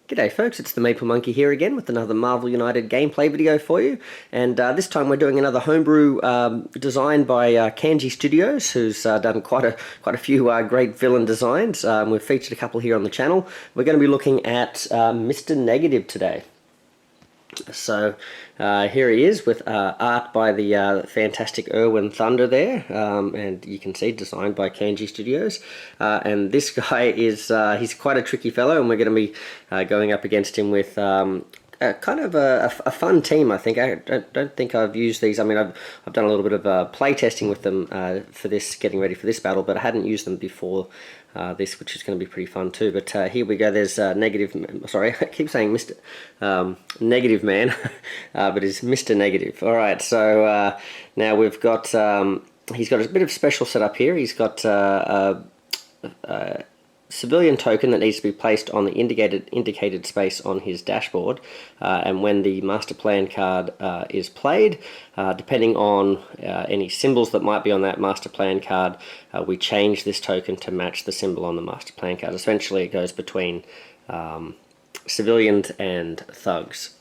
G'day folks, it's the Maple Monkey here again with another Marvel United gameplay video for you, and this time we're doing another homebrew design by Canje Studios, who's done quite a few great villain designs. We've featured a couple here on the channel. We're going to be looking at Mr. Negative today. So here he is with art by the fantastic Erwin Thunder there, and you can see designed by Canje Studios. And this guy is he's quite a tricky fellow, and we're going to be going up against him with kind of a fun team. I think I don't think I've used these. I mean, I've done a little bit of play testing with them for this, getting ready for this battle, but I hadn't used them before this, which is going to be pretty fun too. But here we go. There's Negative. Sorry, I keep saying Mr. Negative Man, but it's Mr. Negative. All right. So now we've got. He's got a bit of special setup here. He's got a civilian token that needs to be placed on the indicated space on his dashboard, and when the master plan card is played, depending on any symbols that might be on that master plan card, we change this token to match the symbol on the master plan card. Essentially it goes between civilians and thugs.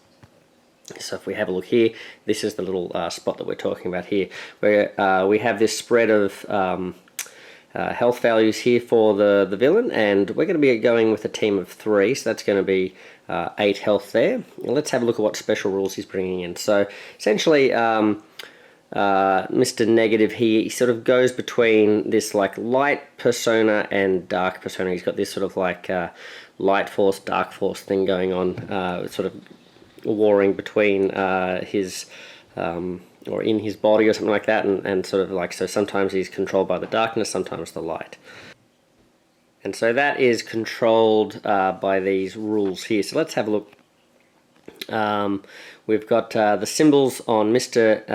So if we have a look here, this is the little spot that we're talking about here, where we have this spread of health values here for the villain, and we're going to be going with a team of 3, so that's going to be 8 health there. And let's have a look at what special rules he's bringing in. So essentially Mr. Negative, he sort of goes between this like light persona and dark persona. He's got this sort of like light force, dark force thing going on, sort of warring between his or in his body or something like that, and sort of like, so sometimes he's controlled by the darkness, sometimes the light. And so that is controlled by these rules here. So let's have a look. We've got the symbols on Mr.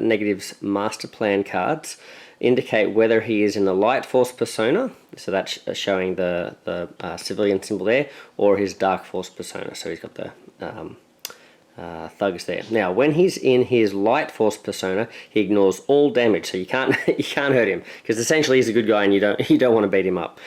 Negative's master plan cards indicate whether he is in the light force persona, so that's showing the civilian symbol there, or his dark force persona, so he's got the thugs there. Now, when he's in his light force persona, he ignores all damage, so you can't hurt him, because essentially he's a good guy and you don't want to beat him up.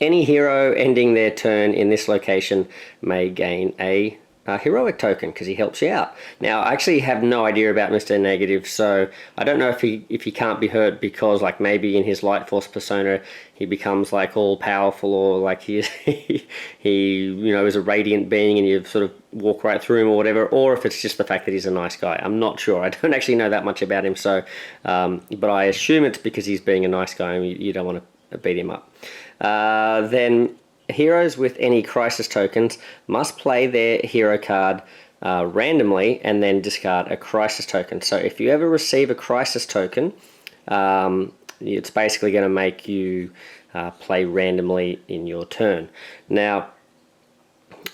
Any hero ending their turn in this location may gain a heroic token because he helps you out. Now, I actually have no idea about Mr. Negative, so I don't know if he can't be hurt because, like, maybe in his light force persona he becomes like all powerful, or like he you know, is a radiant being and you sort of walk right through him or whatever, or if it's just the fact that he's a nice guy. I'm not sure. I don't actually know that much about him, so but I assume it's because he's being a nice guy and you don't want to beat him up. Then heroes with any crisis tokens must play their hero card randomly and then discard a crisis token. So if you ever receive a crisis token, it's basically going to make you play randomly in your turn. Now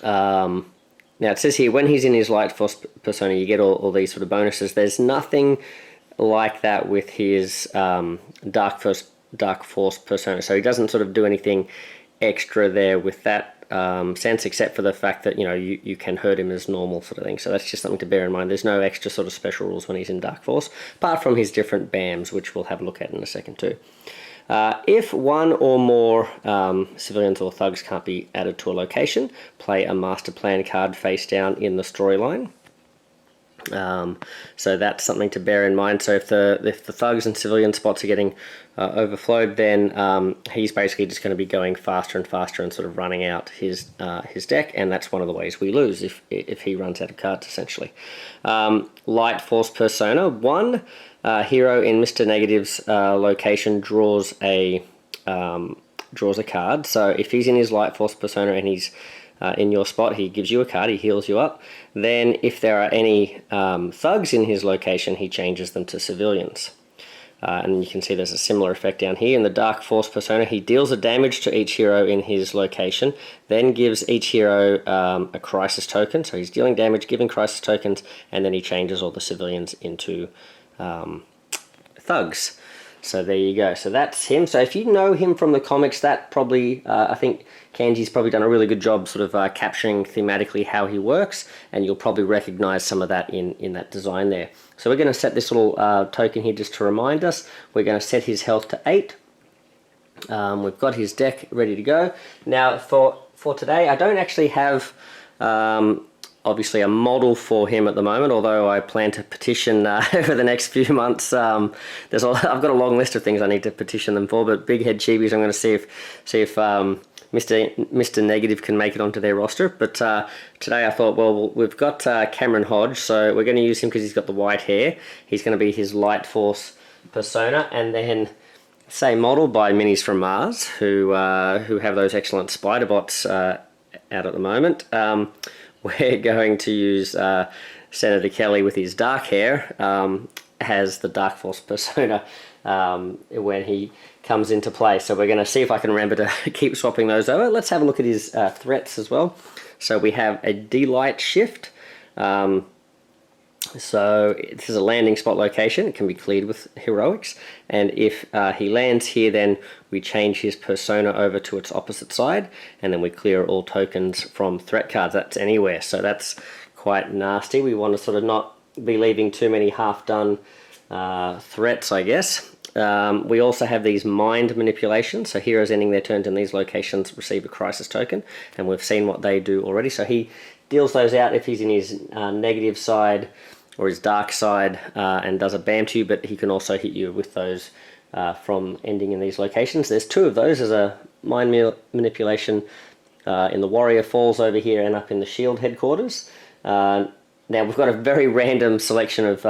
it says here, when he's in his light force persona, you get all these sort of bonuses. There's nothing like that with his dark force persona, so he doesn't sort of do anything extra there with that sense, except for the fact that, you know, you can hurt him as normal sort of thing. So that's just something to bear in mind. There's no extra sort of special rules when he's in Dark Force, apart from his different BAMs, which we'll have a look at in a second too. If one or more civilians or thugs can't be added to a location, play a master plan card face down in the storyline. So that's something to bear in mind. So if the thugs and civilian spots are getting overflowed, then he's basically just going to be going faster and faster and sort of running out his deck, and that's one of the ways we lose if he runs out of cards, essentially. Light force persona. One hero in Mr. Negative's location draws a card. So if he's in his light force persona and he's in your spot, he gives you a card, he heals you up. Then if there are any thugs in his location, he changes them to civilians. And you can see there's a similar effect down here. In the Dark Force persona, he deals a damage to each hero in his location, then gives each hero a crisis token. So he's dealing damage, giving crisis tokens, and then he changes all the civilians into thugs. So there you go. So that's him. So if you know him from the comics, that probably, I think Canje's probably done a really good job sort of capturing thematically how he works, and you'll probably recognize some of that in that design there. So we're going to set this little token here just to remind us. We're going to set his health to 8. We've got his deck ready to go. Now for for today. I don't actually have obviously a model for him at the moment, although I plan to petition over the next few months. I've got a long list of things I need to petition them for, but Big Head Chibis, I'm going to see if Mr. Negative can make it onto their roster. But today I thought, well, we've got Cameron Hodge, so we're going to use him because he's got the white hair. He's going to be his Light Force persona, and then same model by Minis from Mars, who have those excellent spider bots out at the moment. We're going to use Senator Kelly with his dark hair as the Dark Force persona when he comes into play. So we're going to see if I can remember to keep swapping those over. Let's have a look at his threats as well. So we have a D-Light shift. So this is a landing spot location. It can be cleared with heroics, and if he lands here, then we change his persona over to its opposite side, and then we clear all tokens from threat cards. That's anywhere, so that's quite nasty. We want to sort of not be leaving too many half-done threats, I guess. We also have these mind manipulations, so heroes ending their turns in these locations receive a crisis token, and we've seen what they do already. So he deals those out if he's in his negative side or his dark side and does a bam to you, but he can also hit you with those from ending in these locations. There's two of those as a mind manipulation in the Warrior Falls over here and up in the Shield headquarters. Now we've got a very random selection of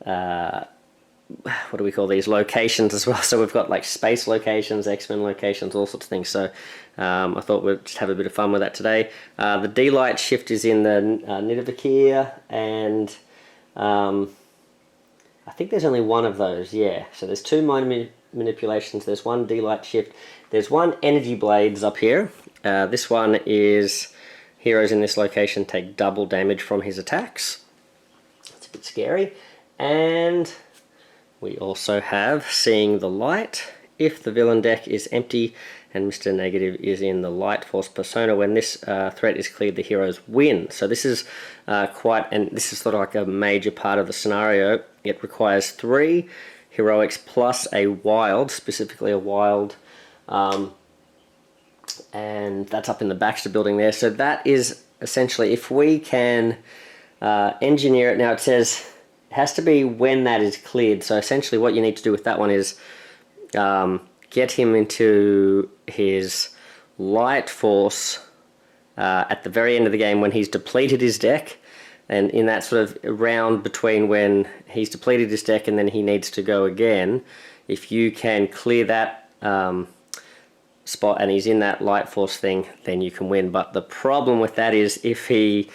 what do we call these, locations as well. So we've got like space locations, X-Men locations, all sorts of things. So I thought we'd just have a bit of fun with that today. The D-Light shift is in the Nidavakir, and I think there's only one of those, yeah. So there's two mind manipulations, there's one D-Light shift, there's one Energy Blades up here. This one is heroes in this location take double damage from his attacks. It's a bit scary. And we also have Seeing the Light. If the villain deck is empty and Mr. Negative is in the Light Force persona, when this threat is cleared, the heroes win. So this is this is sort of like a major part of the scenario. It requires 3 heroics plus a wild, specifically a wild, and that's up in the Baxter building there. So that is essentially, if we can engineer it, now it says it has to be when that is cleared. So essentially what you need to do with that one is get him into his Light Force at the very end of the game when he's depleted his deck, and in that sort of round between when he's depleted his deck and then he needs to go again, if you can clear that spot and he's in that Light Force thing, then you can win. But the problem with that is if he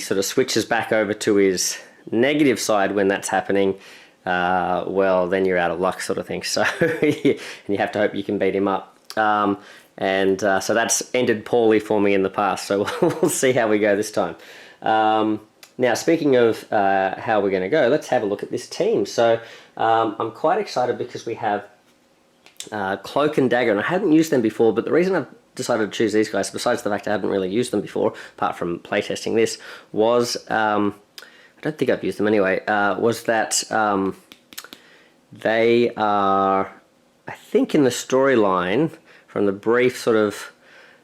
sort of switches back over to his negative side when that's happening, well, then you're out of luck, sort of thing. So and you have to hope you can beat him up. So that's ended poorly for me in the past, so we'll see how we go this time. Now, speaking of how we're going to go, let's have a look at this team. So I'm quite excited because we have Cloak and Dagger, and I hadn't used them before, but the reason I've decided to choose these guys, besides the fact I haven't really used them before, apart from playtesting this, was, I don't think I've used them anyway, was that they are, I think in the storyline, from the brief sort of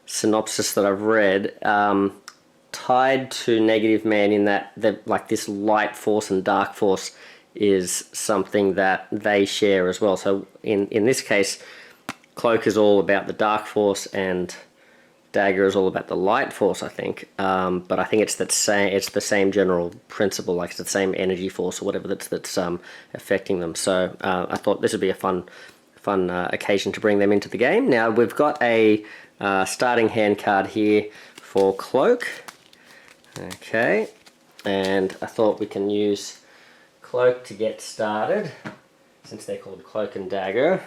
synopsis that I've read, tied to Negative Man in that like this Light Force and Dark Force is something that they share as well. So in this case, Cloak is all about the Dark Force and Dagger is all about the Light Force, I think. But I think it's the same general principle, like it's the same energy force or whatever that's affecting them. So I thought this would be a fun occasion to bring them into the game. Now we've got a starting hand card here for Cloak. Okay, and I thought we can use Cloak to get started, since they're called Cloak and Dagger.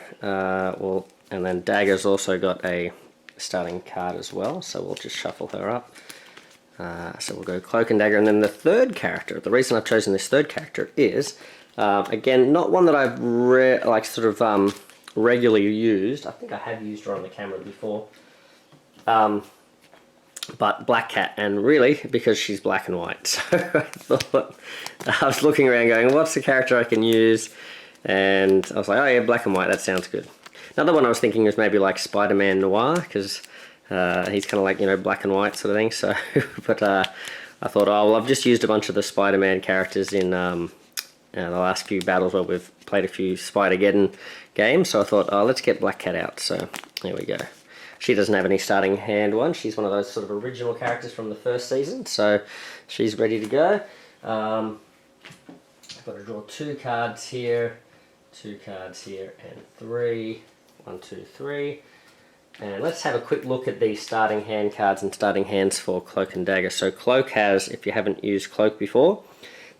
And then Dagger's also got a starting card as well, so we'll just shuffle her up. So we'll go Cloak and Dagger, and then the third character. The reason I've chosen this third character is, again, not one that I've regularly used. I think I have used her on the camera before. But Black Cat, and really because she's black and white. So I thought, I was looking around going, what's the character I can use? And I was like, oh yeah, black and white, that sounds good. Another one I was thinking was maybe like Spider-Man Noir, because he's kind of like, you know, black and white sort of thing. So, but I thought, oh well, I've just used a bunch of the Spider-Man characters in the last few battles where we've played a few Spider-Geddon games. So I thought, oh, let's get Black Cat out. So there we go. She doesn't have any starting hand one. She's one of those sort of original characters from the first season. So she's ready to go. I've got to draw 2 cards here, 2 cards here, and 3. 1, 2, 3. And let's have a quick look at these starting hand cards and starting hands for Cloak and Dagger. So Cloak has, if you haven't used Cloak before,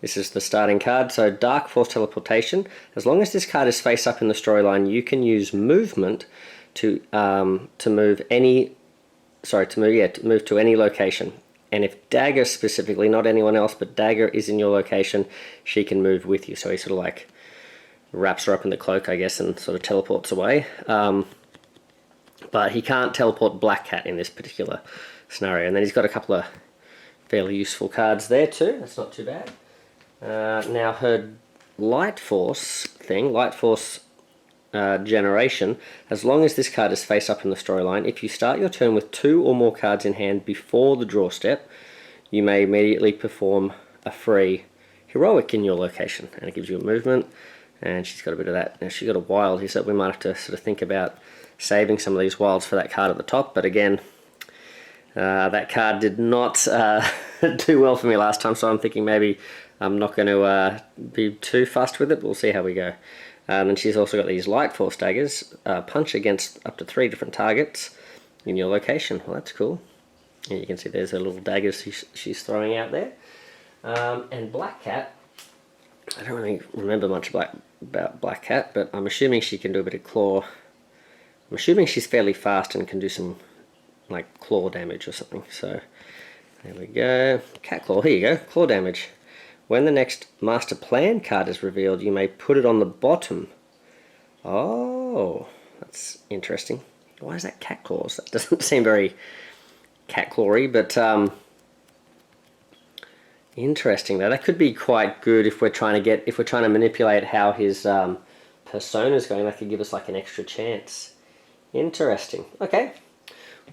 this is the starting card. So Dark Force Teleportation. As long as this card is face up in the storyline, you can use movement to move any, to move to any location. And if Dagger specifically, not anyone else, but Dagger is in your location, she can move with you. So he sort of like wraps her up in the cloak, I guess, and sort of teleports away. But he can't teleport Black Cat in this particular scenario. And then he's got a couple of fairly useful cards there too. That's not too bad. Now her Light Force thing, Light Force generation, as long as this card is face up in the storyline, if you start your turn with 2 or more cards in hand before the draw step, you may immediately perform a free heroic in your location, and it gives you a movement. And she's got a bit of that. Now she's got a wild here, so we might have to sort of think about saving some of these wilds for that card at the top. But again, that card did not do well for me last time, so I'm thinking maybe I'm not going to be too fussed with it. We'll see how we go. And she's also got these Light Force daggers, punch against up to 3 different targets in your location. Well, that's cool. And you can see there's her little daggers she's throwing out there. And Black Cat, I don't really remember much about Black Cat, but I'm assuming she can do a bit of claw. I'm assuming she's fairly fast and can do some like claw damage or something. So there we go. Cat Claw, here you go, claw damage. When the next Master Plan card is revealed, you may put it on the bottom. Oh, that's interesting. Why is that Cat Claws? That doesn't seem very cat clawy, but interesting though. That could be quite good if we're trying to manipulate how his persona is going. That could give us like an extra chance. Interesting. Okay.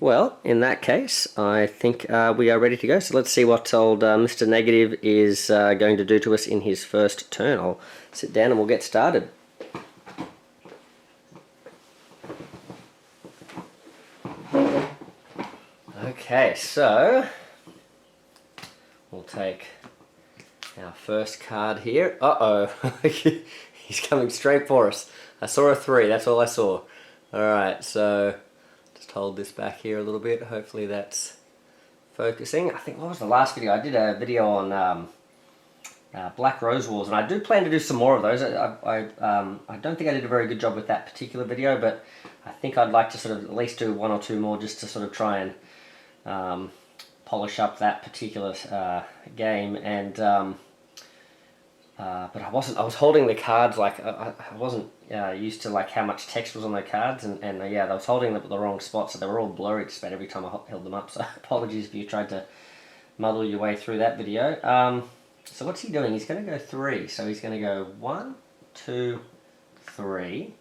Well, in that case, I think we are ready to go. So let's see what old Mr. Negative is going to do to us in his first turn. I'll sit down and we'll get started. Okay, so we'll take our first card here. Uh-oh. He's coming straight for us. I saw a 3, that's all I saw. Alright, so just hold this back here a little bit. Hopefully that's focusing. I think, what was the last video? I did a video on Black Rose Wars, and I do plan to do some more of those. I don't think I did a very good job with that particular video, but I think I'd like to sort of at least do 1 or 2 more just to sort of try and polish up that particular game. And but I was holding the cards like I wasn't used to like how much text was on the cards, and yeah, I was holding them at the wrong spot, so they were all blurry just about every time I held them up. So apologies if you tried to muddle your way through that video. So what's he doing? He's going to go 3. So he's going to go 1, 2, 3.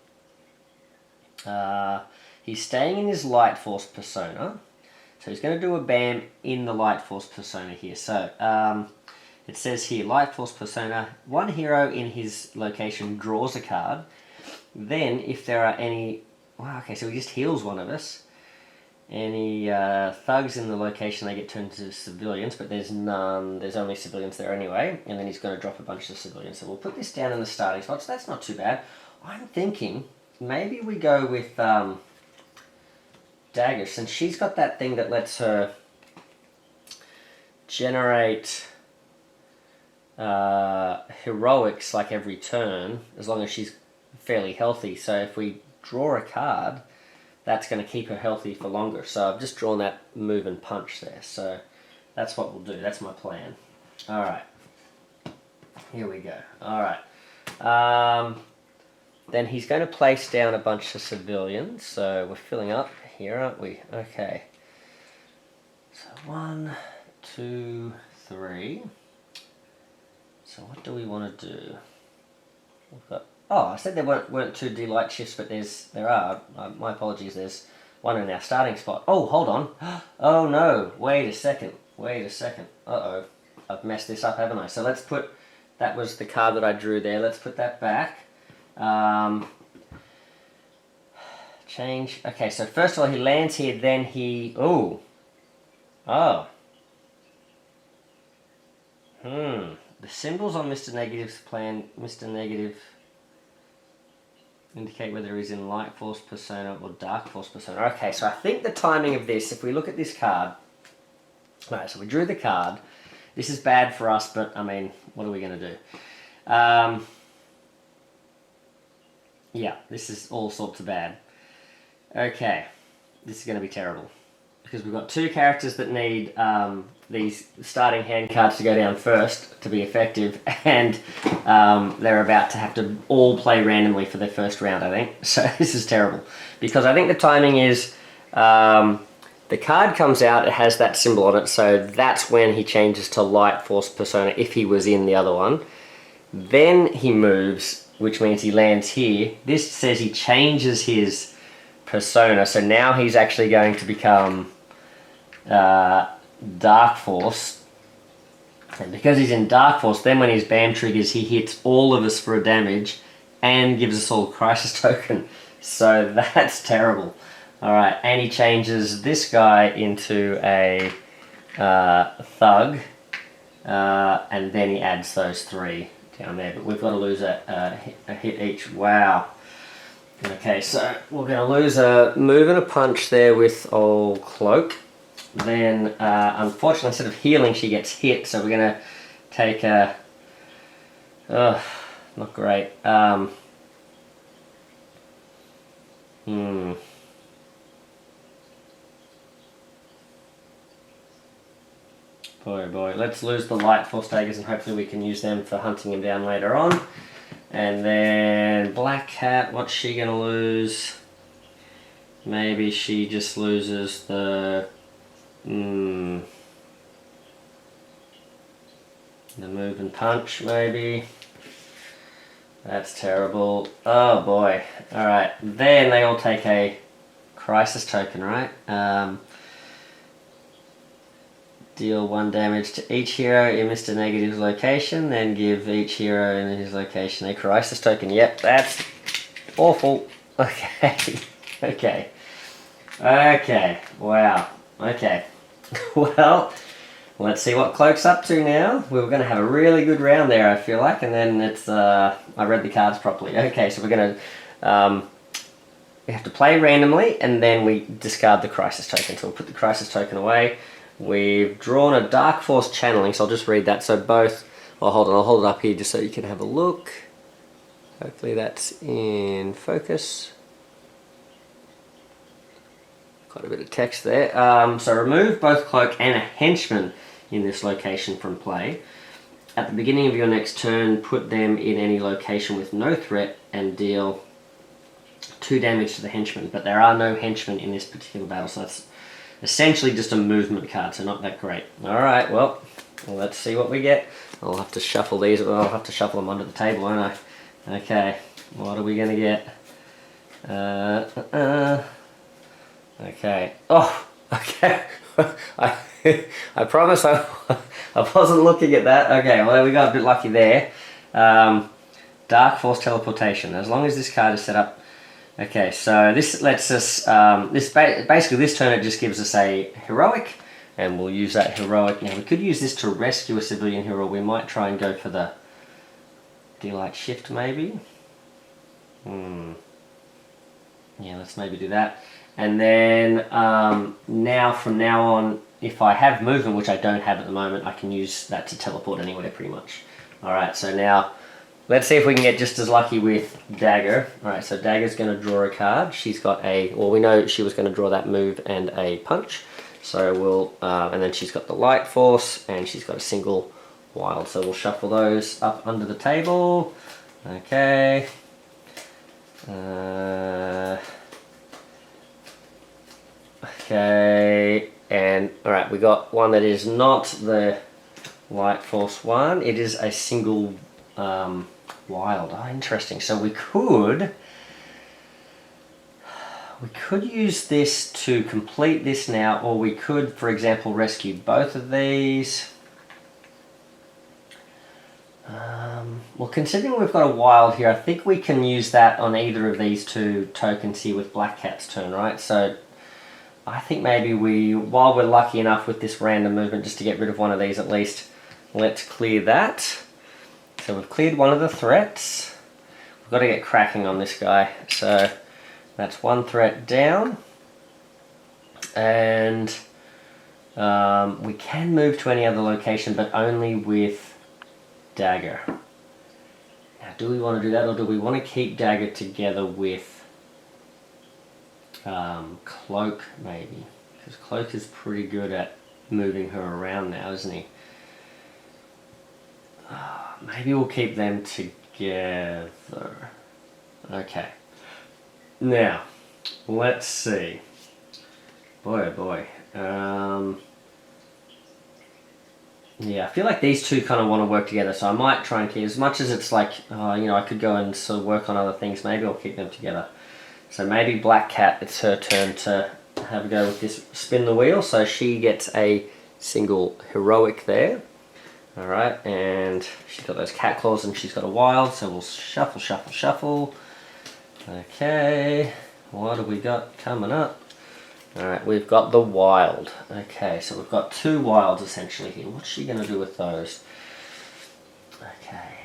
He's staying in his Light Force persona. So he's going to do a BAM in the Light Force persona here. So it says here, Light Force persona, 1 hero in his location draws a card. Then if there are any, wow, okay, so he just heals one of us. Any thugs in the location, they get turned into civilians, but there's none, there's only civilians there anyway. And then he's going to drop a bunch of civilians. So we'll put this down in the starting spot, so that's not too bad. I'm thinking maybe we go with Dagger, since she's got that thing that lets her generate heroics like every turn, as long as she's fairly healthy. So if we draw a card, that's going to keep her healthy for longer. So I've just drawn that move and punch there. So that's what we'll do. That's my plan. Alright. Here we go. Alright. Then he's going to place down a bunch of civilians. So we're filling up here, aren't we? Okay. So 1, 2, 3. So what do we want to do? We've got, Oh, I said there weren't two D-light shifts, but there are. My apologies, there's one in our starting spot. Oh, hold on. Oh no, wait a second. Uh-oh, I've messed this up, haven't I? So let's put, that was the card that I drew there. Let's put that back. Change. Okay, so first of all, he lands here, then he... Oh. The symbols on Mr. Negative's plan, Mr. Negative, indicate whether he's in Light Force persona or Dark Force persona. Okay, so I think the timing of this, if we look at this card... Right, so we drew the card. This is bad for us, but, I mean, what are we going to do? Yeah, this is all sorts of bad. Okay, this is going to be terrible. Because we've got two characters that need these starting hand cards to go down first to be effective, and they're about to have to all play randomly for their first round, I think. So this is terrible. Because I think the timing is... the card comes out, it has that symbol on it, so that's when he changes to Light Force persona if he was in the other one. Then he moves, which means he lands here. This says he changes his persona, so now he's actually going to become Dark Force. And because he's in Dark Force, then when his BAM triggers, he hits all of us for a damage and gives us all a Crisis token. So that's terrible. Alright, and he changes this guy into a Thug, and then he adds those three down there. But we've got to lose a hit each. Wow. Okay, so we're going to lose a move and a punch there with old Cloak. Then, unfortunately, instead of healing, she gets hit, so we're going to take a... not great. Boy, boy. Let's lose the Light Force Daggers and hopefully we can use them for hunting him down later on. And then Black Cat, what's she going to lose? Maybe she just loses the... the move and punch, maybe. That's terrible. Oh boy. Alright, then they all take a Crisis token, right? Deal 1 damage to each hero in Mr. Negative's location, then give each hero in his location a Crisis token. Yep, that's awful. Okay. Okay. Okay. Wow. Okay. Well, let's see what Cloak's up to now. We were going to have a really good round there, I feel like, and then it's, I read the cards properly. Okay, so we're going to, we have to play randomly, and then we discard the Crisis token. So we'll put the Crisis token away. We've drawn a Dark Force channeling, so I'll just read that. So both, well, hold on, I'll hold it up here just so you can have a look. Hopefully that's in focus. Quite a bit of text there. So remove both Cloak and a Henchman in this location from play. At the beginning of your next turn, put them in any location with no threat and deal 2 damage to the Henchman. But there are no Henchmen in this particular battle, so that's essentially just a movement card, so not that great. Alright, well, let's see what we get. I'll have to shuffle these, I'll have to shuffle them under the table, won't I? Okay, what are we going to get? Okay. Oh, okay. I promise I wasn't looking at that. Okay, well, we got a bit lucky there. Dark Force Teleportation. As long as this card is set up. Okay, so this lets us, basically this turn it just gives us a heroic, and we'll use that heroic. Now we could use this to rescue a civilian hero. We might try and go for the D-Light Shift maybe. Yeah, let's maybe do that. And then now from now on, if I have movement, which I don't have at the moment, I can use that to teleport anywhere pretty much. Alright, so now let's see if we can get just as lucky with Dagger. Alright, so Dagger's going to draw a card. She's got a, well, we know she was going to draw that move and a punch. So we'll, and then she's got the Light Force, and she's got a single wild. So we'll shuffle those up under the table. Okay. Okay, and alright, we got one that is not the Light Force one. It is a single Wild. Oh, interesting. So we could use this to complete this now, or we could, for example, rescue both of these. Well, considering we've got a wild here, I think we can use that on either of these two tokens here with Black Cat's turn, right? So I think maybe while we're lucky enough with this random movement just to get rid of one of these at least, let's clear that. So we've cleared one of the threats. We've got to get cracking on this guy. So that's one threat down. And we can move to any other location, but only with Dagger. Now, do we want to do that, or do we want to keep Dagger together with Cloak, maybe? Because Cloak is pretty good at moving her around now, isn't he? Maybe we'll keep them together. Okay. Now, let's see. Boy, oh boy. Yeah, I feel like these two kind of want to work together, so I might try and keep, as much as it's like, you know, I could go and sort of work on other things, maybe I'll keep them together. So maybe Black Cat, it's her turn to have a go with this spin the wheel, so she gets a single heroic there. Alright, and she's got those cat claws and she's got a wild, so we'll shuffle, shuffle, shuffle. Okay, what have we got coming up? Alright, we've got the wild. Okay, so we've got two wilds essentially here. What's she going to do with those? Okay.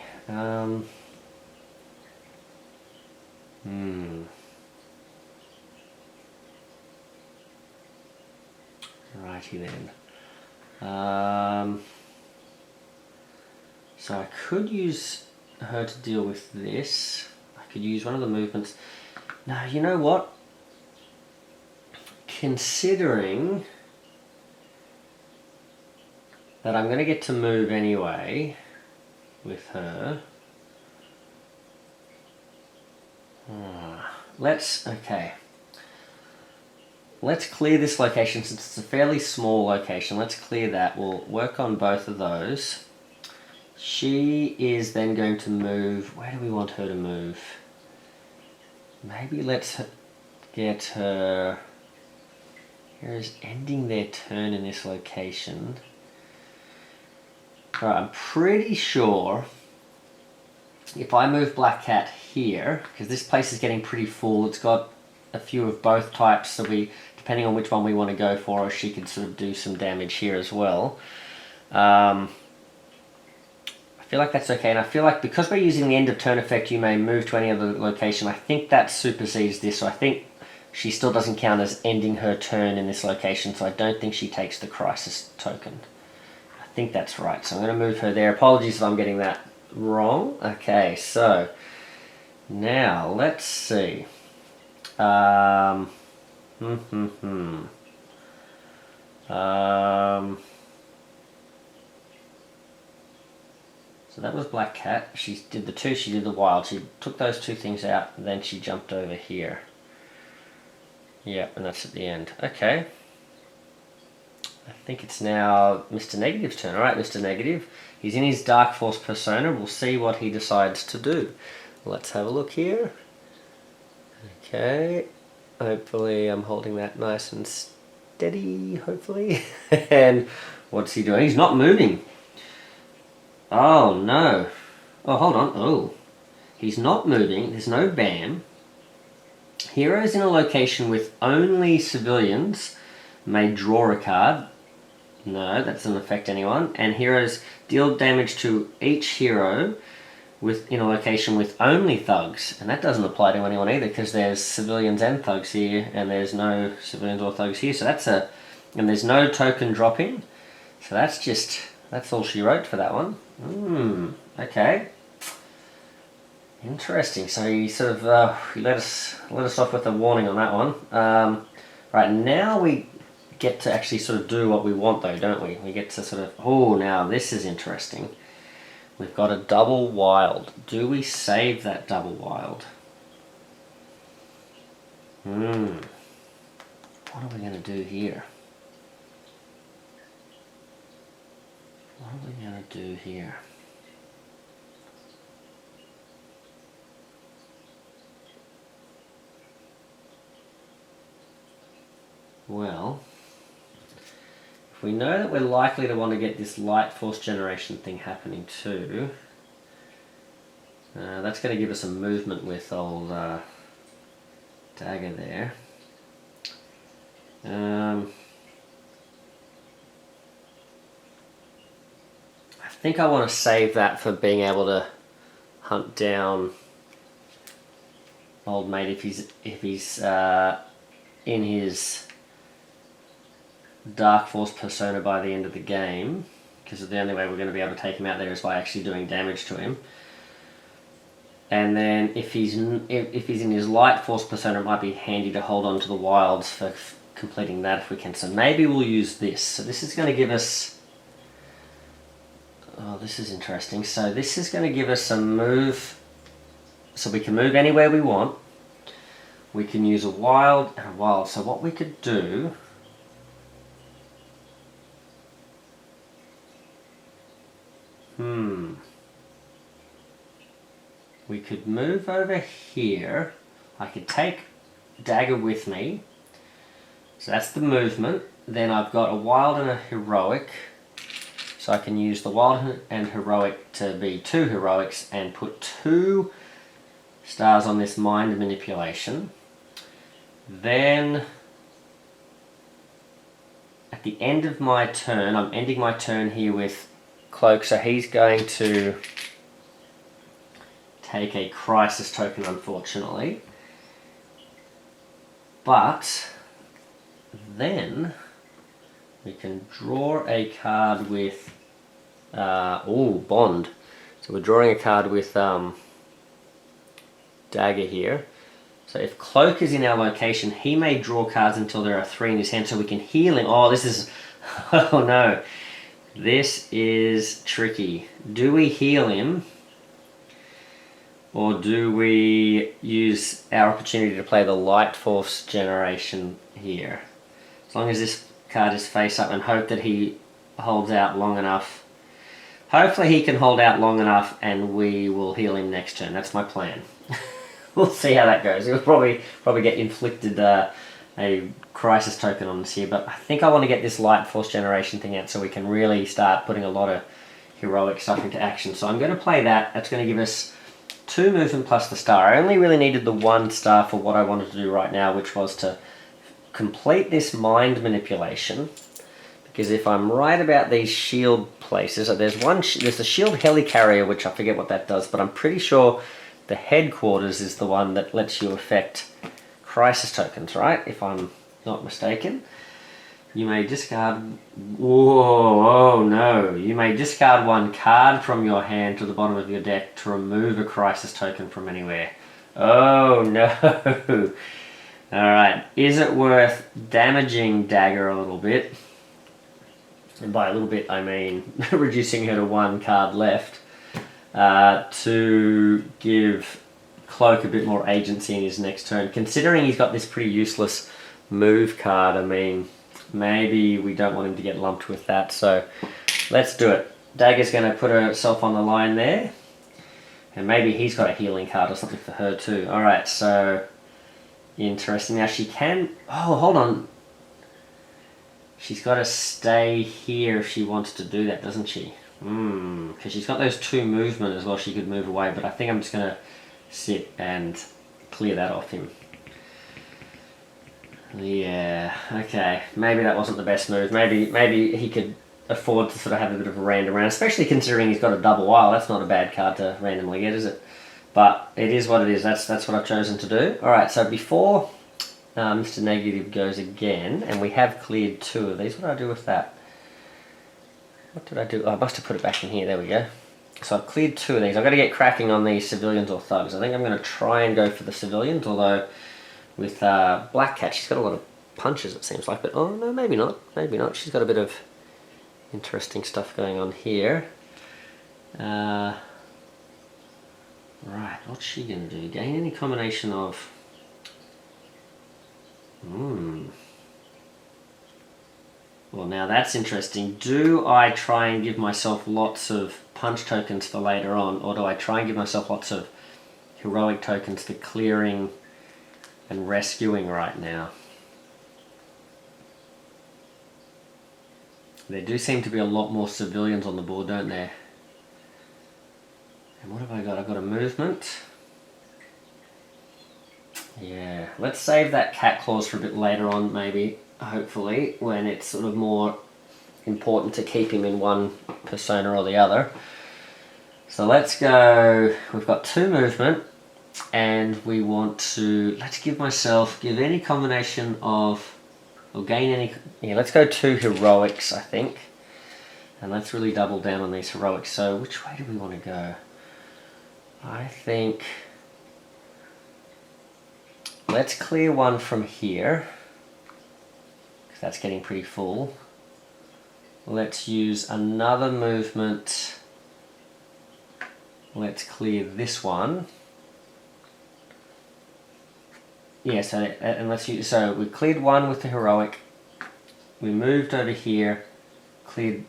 Righty then. So I could use her to deal with this. I could use one of the movements. Now, you know what? Considering that I'm going to get to move anyway with her. Okay. Let's clear this location since it's a fairly small location. Let's clear that. We'll work on both of those. She is then going to move. Where do we want her to move? Maybe let's get her. Heroes ending their turn in this location. Alright, I'm pretty sure if I move Black Cat here, because this place is getting pretty full, it's got a few of both types, so depending on which one we want to go for, she could sort of do some damage here as well. I feel like that's okay, and I feel like because we're using the end of turn effect, you may move to any other location, I think that supersedes this, so I think she still doesn't count as ending her turn in this location, so I don't think she takes the crisis token. I think that's right, so I'm going to move her there. Apologies if I'm getting that wrong. Okay, so now let's see. So that was Black Cat. She did the two, she did the wild. She took those two things out, and then she jumped over here. Yep, and that's at the end. Okay. I think it's now Mr. Negative's turn. Alright, Mr. Negative. He's in his Dark Force persona. We'll see what he decides to do. Let's have a look here. Okay. Hopefully I'm holding that nice and steady, hopefully. And what's he doing? He's not moving. Oh, no. Oh, hold on. Oh. He's not moving. There's no BAM. Heroes in a location with only civilians may draw a card. No, that doesn't affect anyone. And heroes deal damage to each hero in a location with only thugs. And that doesn't apply to anyone either, because there's civilians and thugs here, and there's no civilians or thugs here. So and there's no token dropping. So that's all she wrote for that one. Okay. Interesting. So he sort of he let us off with a warning on that one. Right, now we get to actually sort of do what we want, though, don't we? We get to sort of, oh, now this is interesting. We've got a double wild. Do we save that double wild? What are we going to do here? What are we going to do here? Well, if we know that we're likely to want to get this light force generation thing happening too, that's going to give us some movement with old Dagger there. I think I want to save that for being able to hunt down old mate if he's in his Dark Force persona by the end of the game, because the only way we're going to be able to take him out there is by actually doing damage to him. And then if he's in his Light Force persona, it might be handy to hold on to the wilds for completing that if we can. So maybe we'll use this. So this is going to give us... Oh, this is interesting. So this is going to give us a move, so we can move anywhere we want. We can use a wild and a wild. So what we could do... We could move over here. I could take Dagger with me. So that's the movement. Then I've got a wild and a heroic. So I can use the wild and heroic to be 2 heroics and put 2 stars on this mind manipulation. Then at the end of my turn, I'm ending my turn here with Cloak, so he's going to take a crisis token, unfortunately. But then we can draw a card with Bond. So we're drawing a card with Dagger here. So if Cloak is in our location, he may draw cards until there are 3 in his hand, so we can heal him. Oh, this is... Oh no. This is tricky. Do we heal him? Or do we use our opportunity to play the Light Force generation here? As long as this card is face up, and hope that he holds out long enough. Hopefully he can hold out long enough and we will heal him next turn. That's my plan. We'll see how that goes. We'll probably get inflicted a crisis token on us here, but I think I want to get this Light Force generation thing out so we can really start putting a lot of heroic stuff into action. So I'm going to play that. That's going to give us 2 movement plus the star. I only really needed the 1 star for what I wanted to do right now, which was to complete this mind manipulation. Because if I'm right about these shield places, there's the shield helicarrier, which I forget what that does, but I'm pretty sure the headquarters is the one that lets you affect crisis tokens, right? If I'm not mistaken. You may discard... Whoa, oh no. You may discard 1 card from your hand to the bottom of your deck to remove a crisis token from anywhere. Oh no. Alright, is it worth damaging Dagger a little bit? And by a little bit I mean reducing her to 1 card left. To give Cloak a bit more agency in his next turn. Considering he's got this pretty useless move card, I mean... Maybe we don't want him to get lumped with that, so let's do it. Dagger's going to put herself on the line there. And maybe he's got a healing card or something for her too. Alright, so... Interesting. Now she can... Oh, hold on. She's got to stay here if she wants to do that, doesn't she? Because she's got those 2 movement as well. She could move away, but I think I'm just going to sit and clear that off him. Yeah, okay. Maybe that wasn't the best move. Maybe he could afford to sort of have a bit of a random round, especially considering he's got a double wild. That's not a bad card to randomly get, is it? But it is what it is. That's what I've chosen to do. Alright, so before Mr. Negative goes again, and we have cleared 2 of these, what did I do with that? What did I do? Oh, I must have put it back in here. There we go. So I've cleared 2 of these. I've got to get cracking on these civilians or thugs. I think I'm going to try and go for the civilians, although... With Black Cat, she's got a lot of punches, it seems like, but oh no, maybe not. Maybe not. She's got a bit of interesting stuff going on here. Right, what's she going to do? Gain any combination of... Well, now that's interesting. Do I try and give myself lots of punch tokens for later on, or do I try and give myself lots of heroic tokens for clearing and rescuing right now? There do seem to be a lot more civilians on the board, don't there? And what have I got? I've got a movement. Yeah, let's save that cat clause for a bit later on, maybe, hopefully, when it's sort of more important to keep him in one persona or the other. So let's go, we've got 2 movement, and we want to, let's give any combination of, or gain any, yeah, let's go 2 heroics, I think. And let's really double down on these heroics. So which way do we want to go? I think, let's clear 1 from here, because that's getting pretty full. Let's use another movement. Let's clear this one. Yeah, so and let's use, so we cleared 1 with the heroic. We moved over here, cleared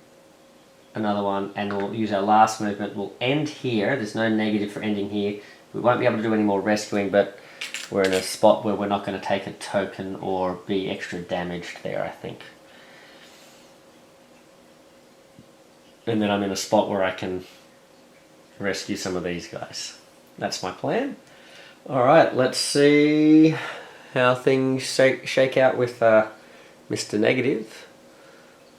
another one, and we'll use our last movement. We'll end here. There's no negative for ending here. We won't be able to do any more rescuing, but we're in a spot where we're not going to take a token or be extra damaged there, I think. And then I'm in a spot where I can rescue some of these guys. That's my plan. Alright, let's see how things shake out with Mr. Negative.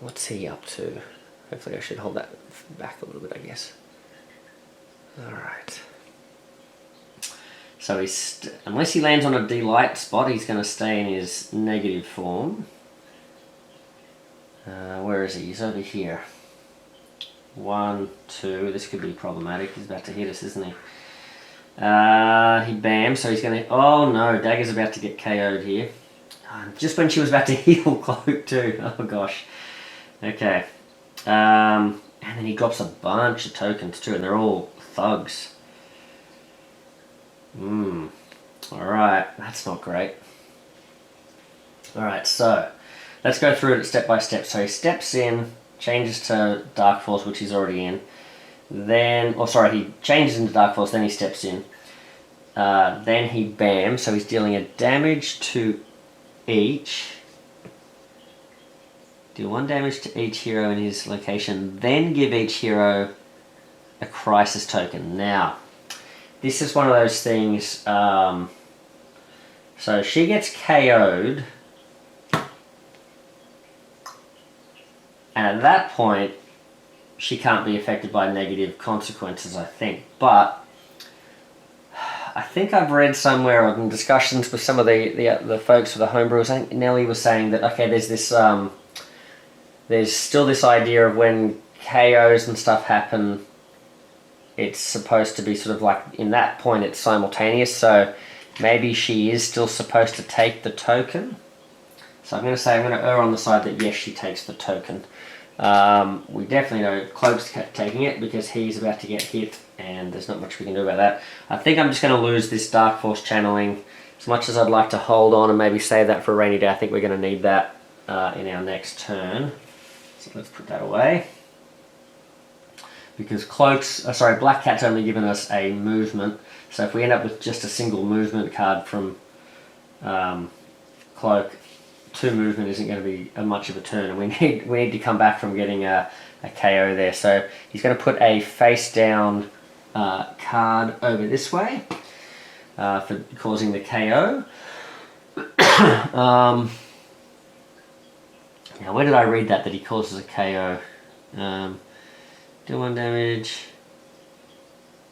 What's he up to? Hopefully I should hold that back a little bit, I guess. Alright. So he's unless he lands on a delight spot, he's going to stay in his negative form. Where is he? He's over here. 1, 2. This could be problematic. He's about to hit us, isn't he? He bam. So he's going to. Oh no! Dagger's about to get KO'd here. Just when she was about to heal Cloak too. Oh gosh. Okay. And then he drops a bunch of tokens too, and they're all thugs. Alright, that's not great. Alright, so let's go through it step by step. So he steps in, changes to Dark Force, which he's already in. Then, he changes into Dark Force, then he steps in. Then he bam, so he's dealing a damage to each. Do 1 damage to each hero in his location, then give each hero a crisis token. Now, this is one of those things, so she gets KO'd, and at that point, she can't be affected by negative consequences, I think. But I think I've read somewhere in discussions with some of the folks with the homebrewers, I think Nelly was saying that, okay, there's this, there's still this idea of when KOs and stuff happen, it's supposed to be sort of like, in that point it's simultaneous, so maybe she is still supposed to take the token. So I'm going to err on the side that yes, she takes the token. We definitely know Cloak's taking it because he's about to get hit and there's not much we can do about that. I think I'm just going to lose this Dark Force channeling. As much as I'd like to hold on and maybe save that for a rainy day, I think we're going to need that in our next turn. So let's put that away. Because Black Cat's only given us a movement, so if we end up with just a single movement card from Cloak, 2 movement isn't going to be much of a turn, and we need to come back from getting a KO there. So he's going to put a face down card over this way for causing the KO. Now, where did I read that he causes a KO? Do 1 damage.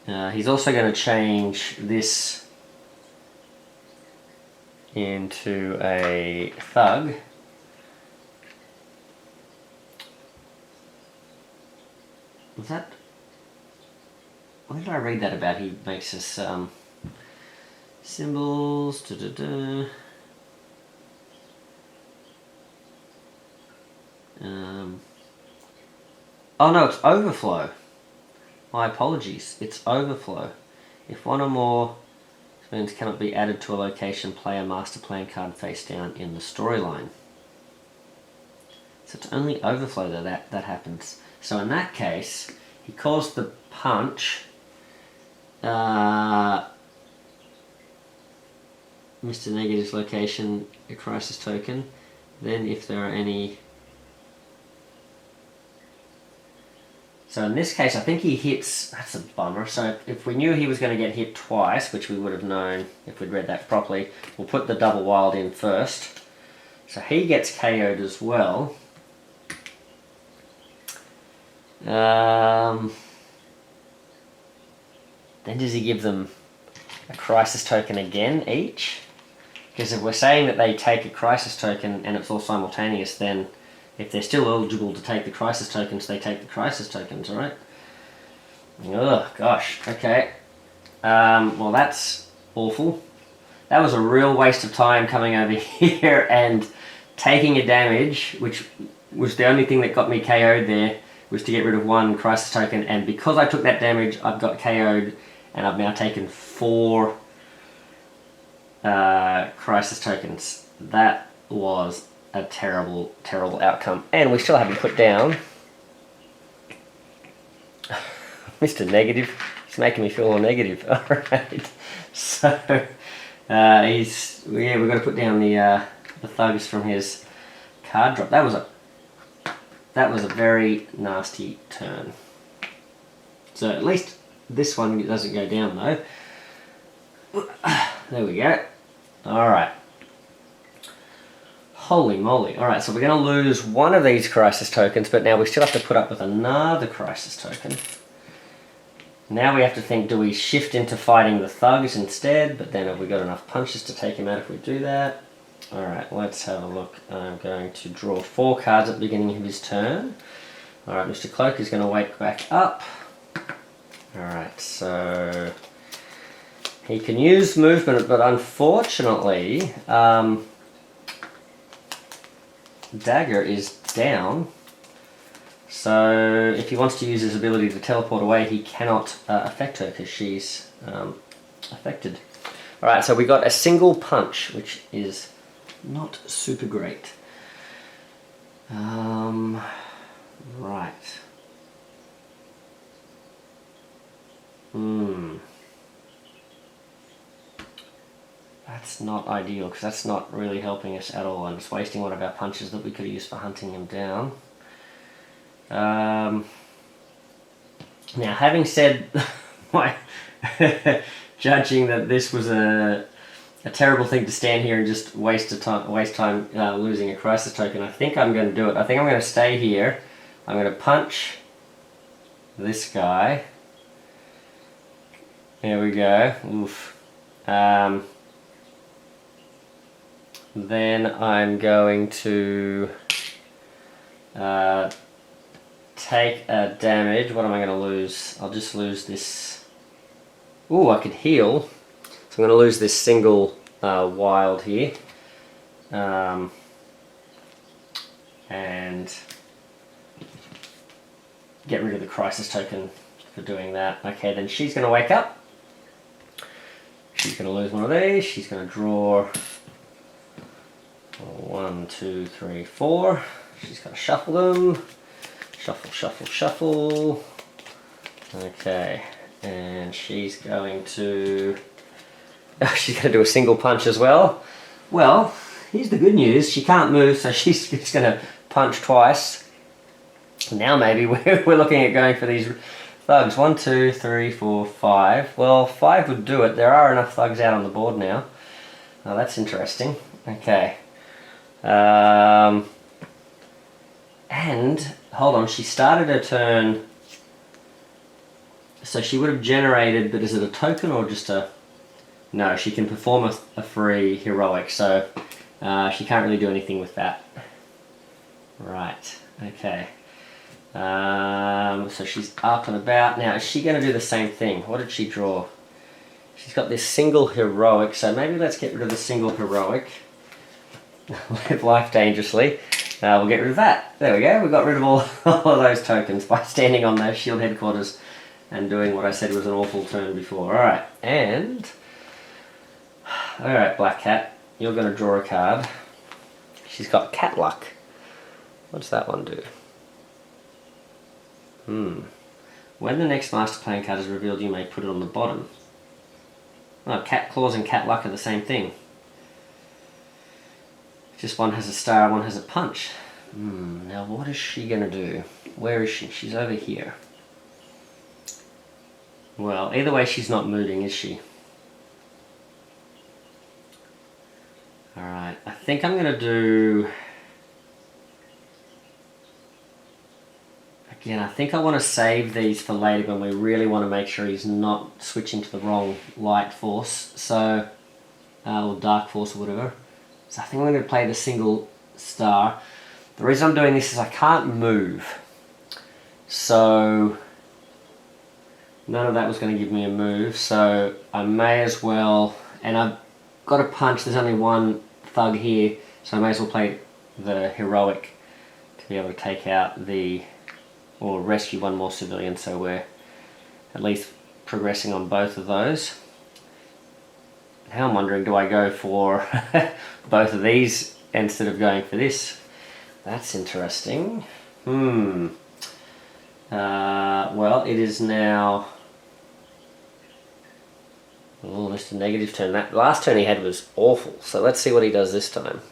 He's also going to change this into a thug. Was that... Where did I read that about? He makes us symbols. Oh no, it's overflow. My apologies. It's overflow. If 1 or more spells cannot be added to a location, play a master plan card face down in the storyline. So it's only overflow that happens. So in that case, he calls the punch. Mr. Negative's location, a crisis token. Then if there are any... So in this case, I think he hits... That's a bummer. So if we knew he was going to get hit twice, which we would have known if we'd read that properly, we'll put the double wild in first. So he gets KO'd as well. Then does he give them a crisis token again each? Because if we're saying that they take a crisis token and it's all simultaneous, then if they're still eligible to take the crisis tokens, they take the crisis tokens, right? Oh, gosh. Okay. Well, that's awful. That was a real waste of time coming over here and taking a damage, which was the only thing that got me KO'd there, was to get rid of one crisis token. And because I took that damage, I've got KO'd, and I've now taken 4 crisis tokens. That was a terrible, terrible outcome. And we still haven't put down Mr. Negative. He's making me feel all negative. Alright. So, yeah, we've got to put down the thugs from his card drop. That was a very nasty turn. So at least this one doesn't go down though. There we go. Alright. Holy moly. Alright, so we're going to lose one of these crisis tokens, but now we still have to put up with another crisis token. Now we have to think, do we shift into fighting the thugs instead? But then have we got enough punches to take him out if we do that? Alright, let's have a look. I'm going to draw 4 cards at the beginning of his turn. Alright, Mr. Cloak is going to wake back up. Alright, so he can use movement, but unfortunately, Dagger is down, so if he wants to use his ability to teleport away, he cannot affect her because she's affected. Alright, so we got a single punch, which is not super great. Right. That's not ideal, because that's not really helping us at all, and it's wasting one of our punches that we could have used for hunting him down. Now, having said my judging that this was a terrible thing to stand here and just waste time losing a crisis token, I think I'm going to do it. I think I'm going to stay here. I'm going to punch this guy. There we go. Oof. Then I'm going to take a damage. What am I going to lose? I'll just lose this. Ooh, I could heal. So I'm going to lose this single wild here. And get rid of the crisis token for doing that. Okay, then she's going to wake up. She's going to lose one of these. She's going to draw 1, 2, 3, 4. She's got to shuffle them. Shuffle, shuffle, shuffle. Okay, and she's going to... she's going to do a single punch as well. Well, here's the good news. She can't move, so she's just going to punch twice. Now maybe we're looking at going for these thugs. 1, 2, 3, 4, 5. Well, 5 would do it. There are enough thugs out on the board now. Oh, that's interesting. Okay. And hold on, she started her turn, so she would have generated, but is it a token or just a... No, she can perform a free heroic, so she can't really do anything with that. Right, okay. So she's up and about. Now, is she going to do the same thing? What did she draw? She's got this single heroic, so maybe let's get rid of the single heroic. Live life dangerously. We'll get rid of that. There we go. We got rid of all of those tokens by standing on those shield headquarters and doing what I said was an awful turn before. Alright, and... Alright, Black Cat. You're going to draw a card. She's got cat luck. What's that one do? When the next master playing card is revealed, you may put it on the bottom. Oh, cat claws and cat luck are the same thing. Just one has a star, one has a punch. Now what is she going to do? Where is she? She's over here. Well, either way, she's not moving, is she? Alright, I think I'm going to do... Again, I think I want to save these for later when we really want to make sure he's not switching to the wrong light force, so... or dark force or whatever. So I think I'm going to play the single star. The reason I'm doing this is I can't move. So... None of that was going to give me a move, so I may as well... And I've got a punch, there's only one thug here, so I may as well play the heroic to be able to take out the... or rescue one more civilian, so we're at least progressing on both of those. Now I'm wondering, do I go for both of these instead of going for this? That's interesting. Well, it is now... Oh, just a negative turn. That last turn he had was awful, so let's see what he does this time.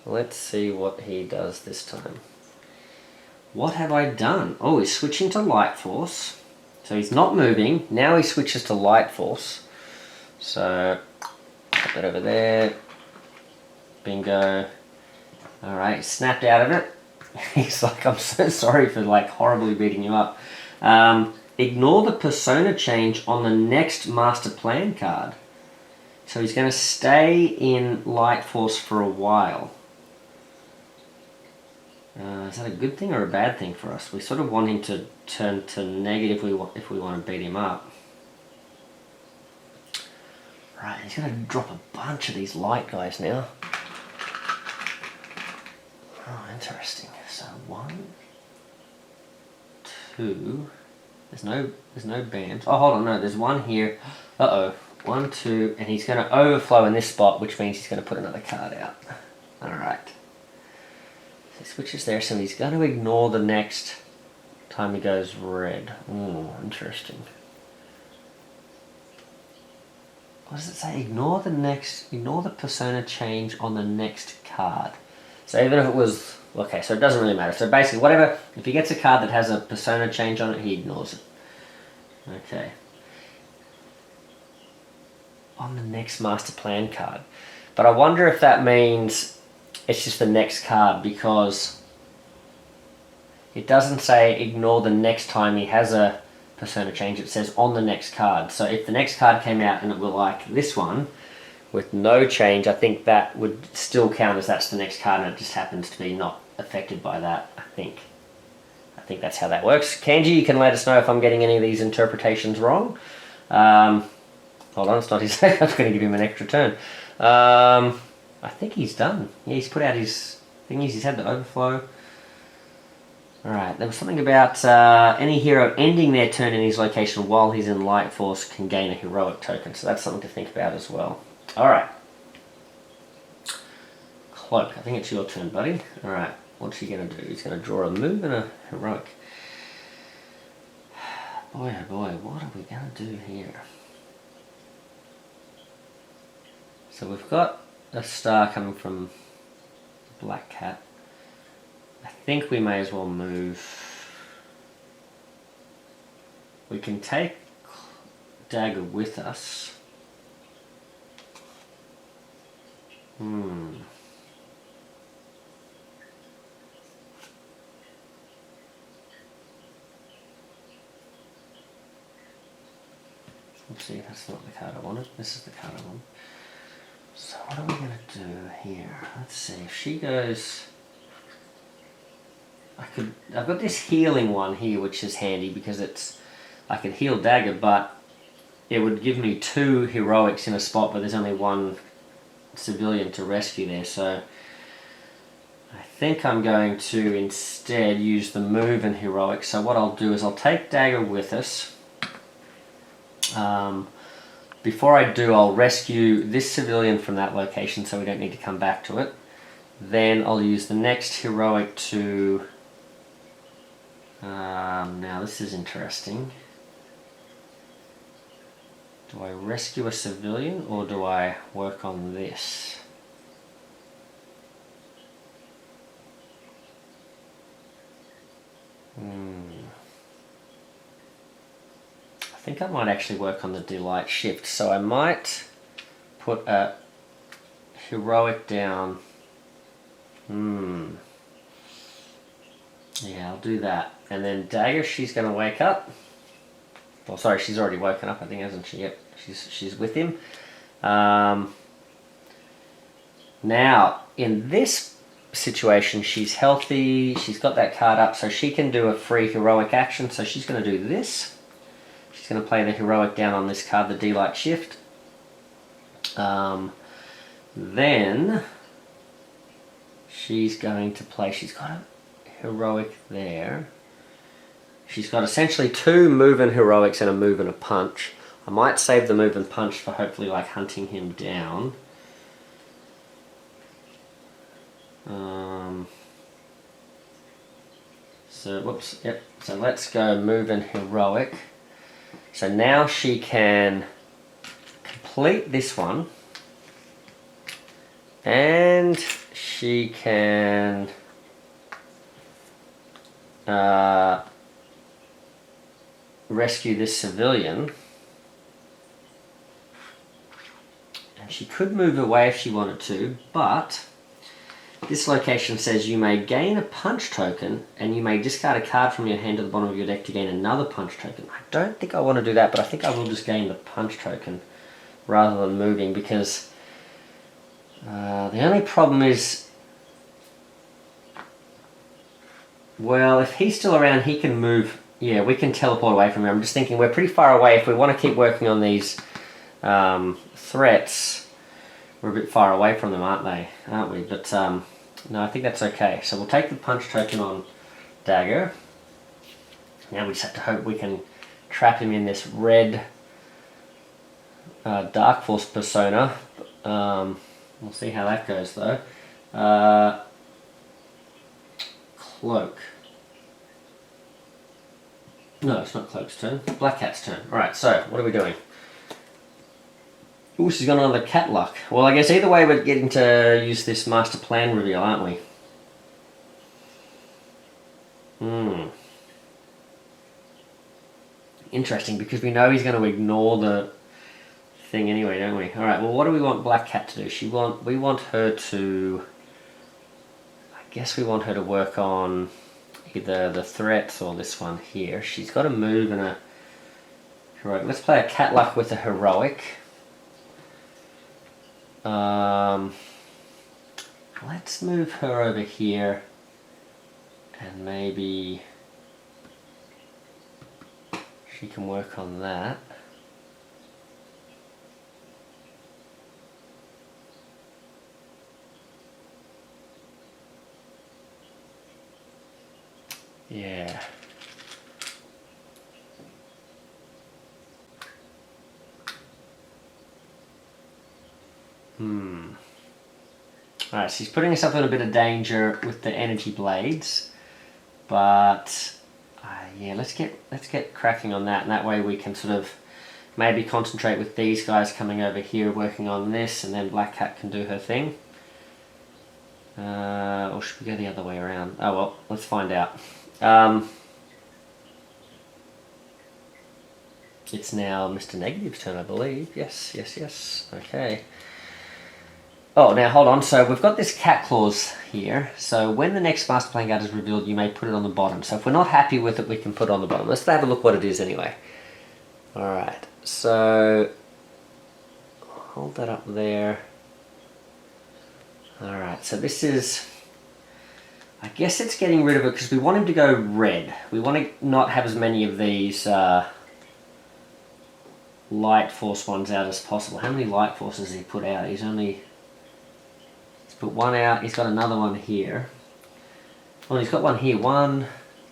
Let's see what he does this time. What have I done? Oh, he's switching to light force. So he's not moving. Now he switches to light force. So, put that over there. Bingo. Alright, he snapped out of it. He's like, I'm so sorry for like horribly beating you up. Ignore the persona change on the next master plan card. So he's going to stay in light force for a while. Is that a good thing or a bad thing for us? We sort of want him to turn to negative if we want to beat him up. Right, he's going to drop a bunch of these light guys now. Oh, interesting. So 1, 2. There's no bands. Oh, hold on, no, there's one here. Uh-oh. 1, 2, and he's going to overflow in this spot, which means he's going to put another card out. Alright. So he switches there, so he's going to ignore the next time he goes red. Ooh, interesting. What does it say? Ignore the persona change on the next card. So even if it was... Okay, so it doesn't really matter. So basically, whatever... If he gets a card that has a persona change on it, he ignores it. Okay. On the next master plan card. But I wonder if that means it's just the next card, because it doesn't say ignore the next time he has a persona change. It says on the next card. So if the next card came out and it were like this one, with no change, I think that would still count as that's the next card, and it just happens to be not affected by that, I think. I think that's how that works. Canje, you can let us know if I'm getting any of these interpretations wrong. Hold on, it's not his... I was going to give him an extra turn. I think he's done. Yeah, he's put out his thingies. He's had the overflow. Alright, there was something about any hero ending their turn in his location while he's in light force can gain a heroic token. So that's something to think about as well. Alright. Cloak, I think it's your turn, buddy. Alright, what's he going to do? He's going to draw a move and a heroic. Boy, oh boy, what are we going to do here? So we've got a star coming from Black Cat. I think we may as well move. We can take Dagger with us. Oopsie, that's not the card I wanted. This is the card I want. So what are we going to do here? Let's see. If she goes... I've got this healing one here, which is handy because it's... I could heal Dagger, but it would give me 2 heroics in a spot, but there's only 1 civilian to rescue there, so... I think I'm going to instead use the move and heroic. So what I'll do is I'll take Dagger with us. Before I do, I'll rescue this civilian from that location so we don't need to come back to it. Then I'll use the next heroic to... now this is interesting. Do I rescue a civilian or do I work on this? I think I might actually work on the delight shift. So I might put a heroic down. Yeah, I'll do that. And then Dagger, she's going to wake up. Well, sorry, she's already woken up, I think, hasn't she? Yep, she's with him. Now, in this situation, she's healthy. She's got that card up, so she can do a free heroic action. So she's going to do this. She's going to play the heroic down on this card, the delight shift. Then she's going to play. She's got a heroic there. She's got essentially 2 move and heroics and a move and a punch. I might save the move and punch for hopefully like hunting him down. So let's go move and heroic. So now she can complete this one, and she can rescue this civilian, and she could move away if she wanted to, but this location says you may gain a punch token and you may discard a card from your hand to the bottom of your deck to gain another punch token. I don't think I want to do that, but I think I will just gain the punch token rather than moving, because the only problem is, well, if he's still around, he can move. Yeah, we can teleport away from him. I'm just thinking we're pretty far away. If we want to keep working on these threats, we're a bit far away from them, aren't we? But no, I think that's okay. So we'll take the punch token on Dagger. Now we just have to hope we can trap him in this red Dark Force persona. We'll see how that goes though. Cloak. No, it's not Cloak's turn. Black Cat's turn. Alright, so what are we doing? Ooh, she's got another cat luck. Well, I guess either way we're getting to use this master plan reveal, aren't we? Interesting, because we know he's going to ignore the thing anyway, don't we? Alright, well, what do we want Black Cat to do? We want her to... I guess we want her to work on either the threats or this one here. She's got a move and a heroic. Let's play a cat luck with a heroic. Let's move her over here and maybe she can work on that. Yeah. Alright, so she's putting herself in a bit of danger with the energy blades, but yeah, let's get cracking on that, and that way we can sort of maybe concentrate with these guys coming over here working on this, and then Black Cat can do her thing. Or should we go the other way around? Oh well, let's find out. It's now Mr. Negative's turn, I believe. Yes. Okay. Oh, now hold on. So we've got this cat clause here. So when the next master plan card is revealed, you may put it on the bottom. So if we're not happy with it, we can put it on the bottom. Let's have a look what it is anyway. Alright, so hold that up there. Alright, so this is... I guess it's getting rid of it because we want him to go red. We want to not have as many of these light force ones out as possible. How many light forces has he put out? He's put one out. He's got another one here. Well, he's got one here. 1,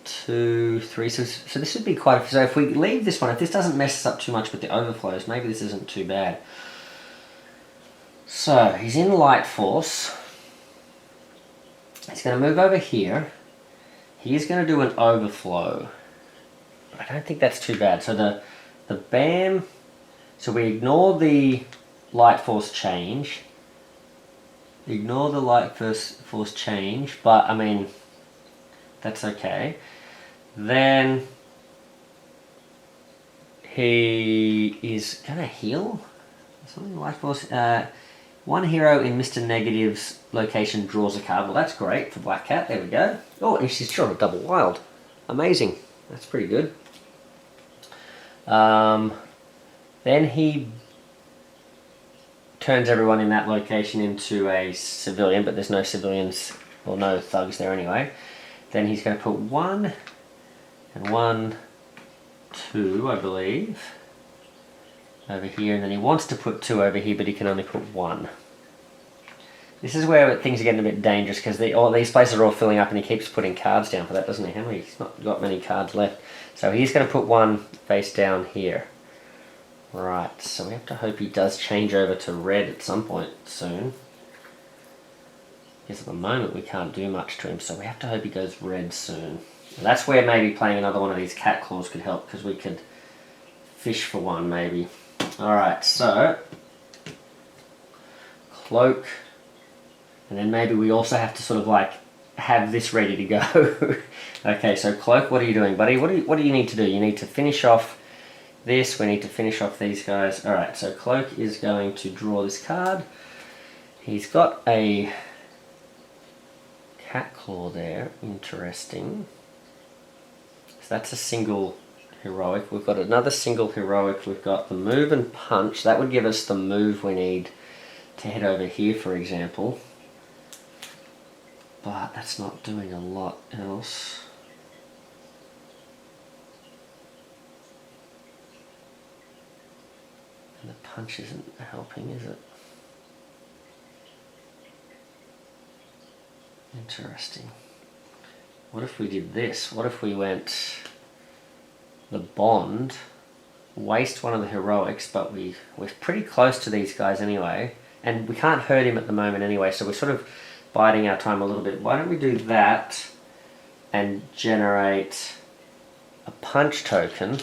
2, 3. So this would be quite... So if we leave this one, if this doesn't mess us up too much with the overflows, maybe this isn't too bad. So he's in light force. He's going to move over here. He is going to do an overflow. I don't think that's too bad. So the BAM... So we ignore the light force change. Ignore the light force change, but I mean, that's okay. Then He is gonna heal? Something like force. One hero in Mr. Negative's location draws a card. Well, that's great for Black Cat. There we go. Oh, and she's drawn a double wild. Amazing. That's pretty good. Then he turns everyone in that location into a civilian, but there's no civilians, or no thugs there anyway. Then he's going to put 1 and 1, 2, I believe, over here, and then he wants to put 2 over here, but he can only put 1. This is where things are getting a bit dangerous, because all these places are all filling up, and he keeps putting cards down for that, doesn't he? He's not got many cards left. So he's going to put 1 face down here. Right, so we have to hope he does change over to red at some point soon. Because at the moment we can't do much to him, so we have to hope he goes red soon. And that's where maybe playing another one of these cat claws could help, because we could fish for one maybe. Alright, so Cloak, and then maybe we also have to sort of like have this ready to go. Okay, so Cloak, what are you doing, buddy? What do you need to do? You need to finish off this, we need to finish off these guys. Alright, so Cloak is going to draw this card. He's got a cat claw there, interesting. So that's a single heroic. We've got another single heroic. We've got the move and punch. That would give us the move we need to head over here, for example. But that's not doing a lot else. And the punch isn't helping, is it? Interesting. What if we did this? What if we went the bond, waste one of the heroics, but we're pretty close to these guys anyway, and we can't hurt him at the moment anyway, so we're sort of biding our time a little bit. Why don't we do that and generate a punch token,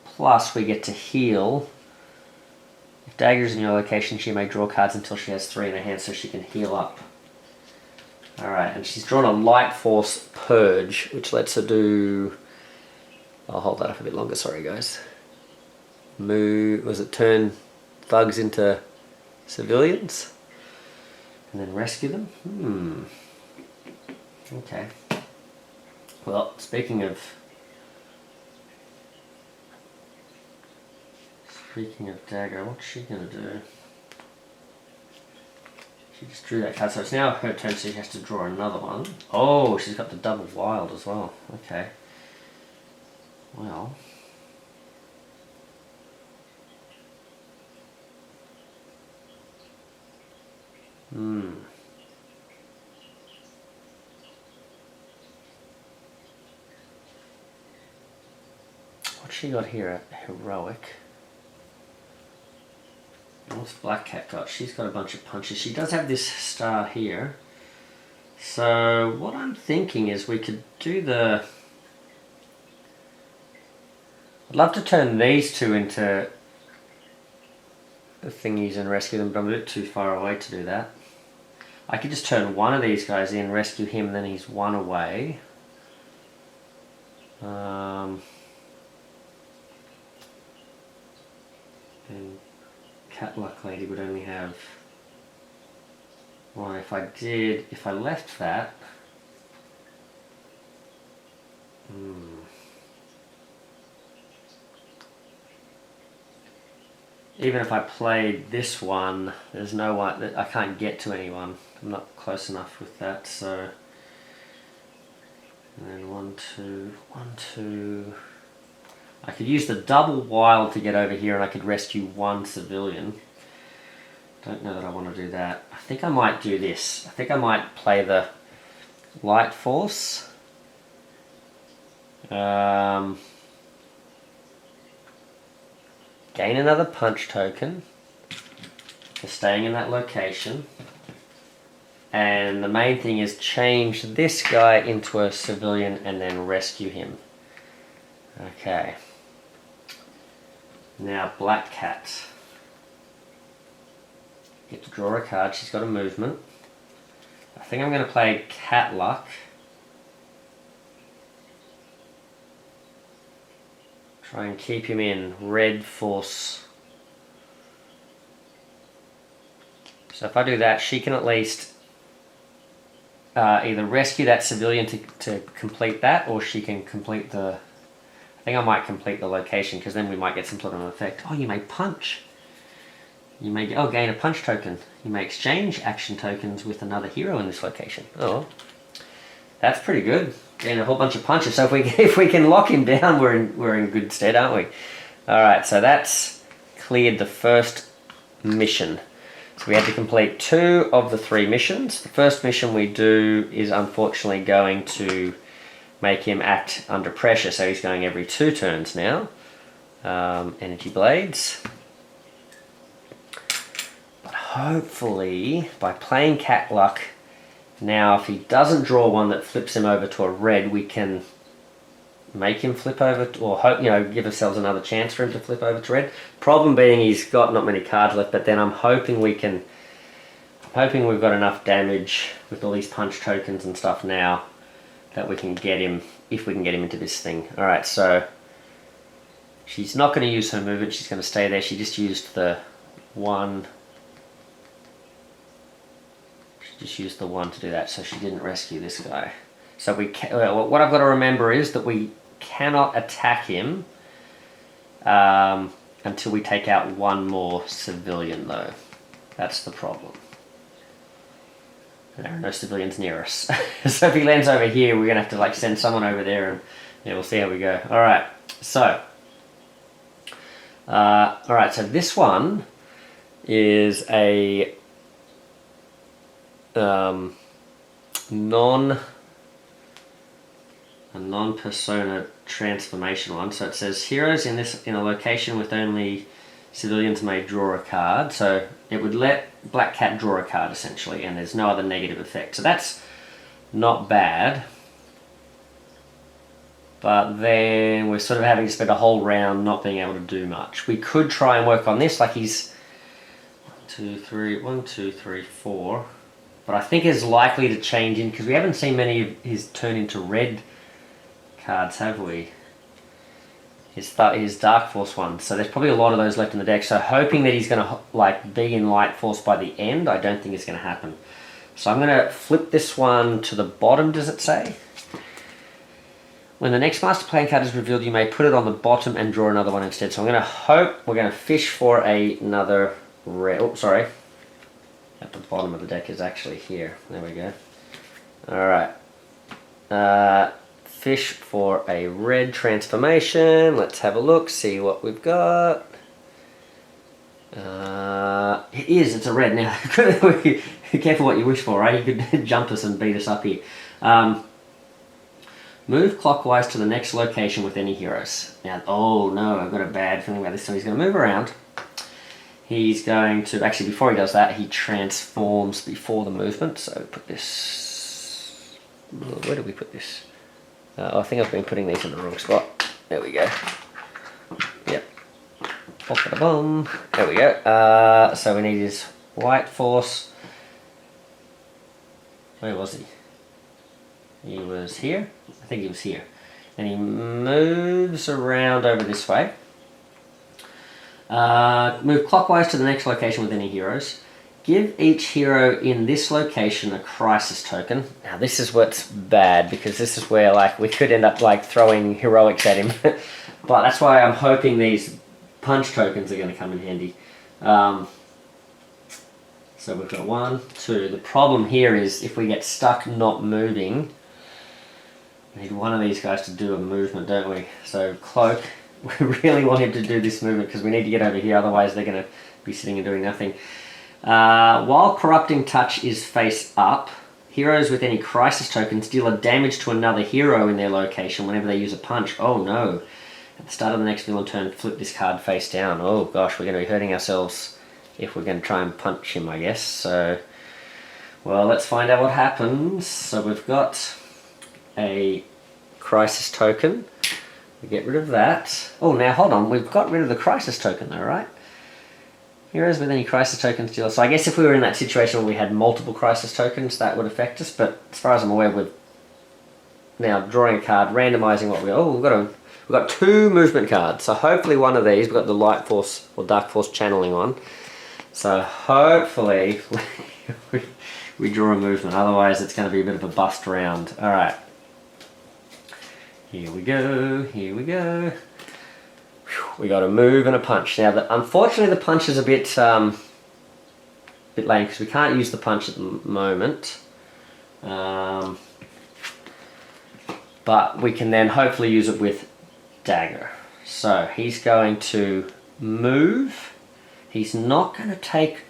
plus we get to heal. If Dagger's in your location, she may draw cards until she has 3 in her hand, so she can heal up. Alright, and she's drawn a light force purge, which lets her do... I'll hold that up a bit longer, sorry guys. Move, was it turn thugs into civilians? And then rescue them? Okay. Well, speaking of Dagger, what's she gonna do? She just drew that card, so it's now her turn, so she has to draw another one. Oh, she's got the double wild as well. Okay. Well. What's she got here? A heroic. What's Black Cat got? She's got a bunch of punches. She does have this star here. So what I'm thinking is we could do the... I'd love to turn these two into the thingies and rescue them, but I'm a bit too far away to do that. I could just turn one of these guys in, rescue him, and then he's 1 away. And Cat Luck Lady would only have... Well, if I left that... Even if I played this one, there's no one, I can't get to anyone. I'm not close enough with that, so... And then 1, 2, 1, 2... I could use the double wild to get over here, and I could rescue 1 civilian. Don't know that I want to do that. I think I might do this. I think I might play the light force. Gain another punch token for staying in that location. And the main thing is change this guy into a civilian and then rescue him. Okay. Now Black Cat. Get to draw a card. She's got a movement. I think I'm going to play Cat Luck. Try and keep him in red force. So if I do that, she can at least either rescue that civilian to complete that, or she can complete the... I think I might complete the location, because then we might get some sort of effect. Oh, you may punch. You may gain a punch token. You may exchange action tokens with another hero in this location. Oh, that's pretty good. Gain a whole bunch of punches. So if we can lock him down, we're in good stead, aren't we? All right, so that's cleared the first mission. So we had to complete 2 of the 3 missions. The first mission we do is unfortunately going to make him act under pressure, so he's going every 2 turns now. Energy blades. But hopefully, by playing Cat Luck, now if he doesn't draw one that flips him over to a red, we can make him flip over, or hope, give ourselves another chance for him to flip over to red. Problem being he's got not many cards left, but then I'm hoping we've got enough damage with all these punch tokens and stuff now that we can get him, if we can get him into this thing. Alright, so she's not going to use her movement, she's going to stay there. She just used the 1. She just used the 1 to do that, so she didn't rescue this guy. So what I've got to remember is that we cannot attack him until we take out 1 more civilian, though. That's the problem. There are no civilians near us. So if he lands over here, we're going to have to send someone over there, and yeah, we'll see how we go. Alright, so so this one is a non-persona transformation one. So it says heroes in a location with only civilians may draw a card. So it would let Black Cat draw a card essentially, and there's no other negative effect. So that's not bad. But then we're sort of having to spend a whole round not being able to do much. We could try and work on this, like he's 1, 2, 3, 4. But I think is likely to change in, because we haven't seen many of his turn into red cards, have we? His Dark Force one. So there's probably a lot of those left in the deck. So hoping that he's going to be in Light Force by the end, I don't think it's going to happen. So I'm going to flip this one to the bottom, does it say? When the next master plan card is revealed, you may put it on the bottom and draw another one instead. So I'm going to hope we're going to fish for another red. Oh, sorry. At the bottom of the deck is actually here. There we go. Alright. Fish for a red transformation. Let's have a look, see what we've got. It's a red. Now, be careful what you wish for, right? You could jump us and beat us up here. Move clockwise to the next location with any heroes. Now, oh no, I've got a bad feeling about this. So he's going to move around. He's going to, actually before he does that, he transforms before the movement. So put this, where did we put this? I think I've been putting these in the wrong spot. There we go. Yep. Boom. There we go. So we need his White Force. Where was he? He was here. I think he was here. And he moves around over this way. Move clockwise to the next location with any heroes. Give each hero in this location a crisis token. Now this is what's bad, because this is where we could end up throwing heroics at him. But that's why I'm hoping these punch tokens are going to come in handy. So we've got 1, 2. The problem here is if we get stuck not moving, we need one of these guys to do a movement, don't we? So Cloak, we really want him to do this movement because we need to get over here, otherwise they're going to be sitting and doing nothing. While Corrupting Touch is face up, heroes with any crisis tokens deal a damage to another hero in their location whenever they use a punch. Oh no. At the start of the next villain turn, flip this card face down. Oh gosh, we're going to be hurting ourselves if we're going to try and punch him, I guess. So, well, let's find out what happens. So we've got a crisis token. We get rid of that. Oh, now hold on. We've got rid of the crisis token though, right? Heroes with any crisis tokens deal. So I guess if we were in that situation where we had multiple crisis tokens, that would affect us. But as far as I'm aware, we're now drawing a card, randomizing what we... Oh, we've we've got 2 movement cards. So hopefully one of these, we've got the light force or dark force channeling on. So hopefully we draw a movement. Otherwise it's going to be a bit of a bust round. All right. Here we go. Here we go. We got a move and a punch. Now, unfortunately, the punch is a bit lame because we can't use the punch at the moment. But we can then hopefully use it with dagger. So he's going to move. He's not going to take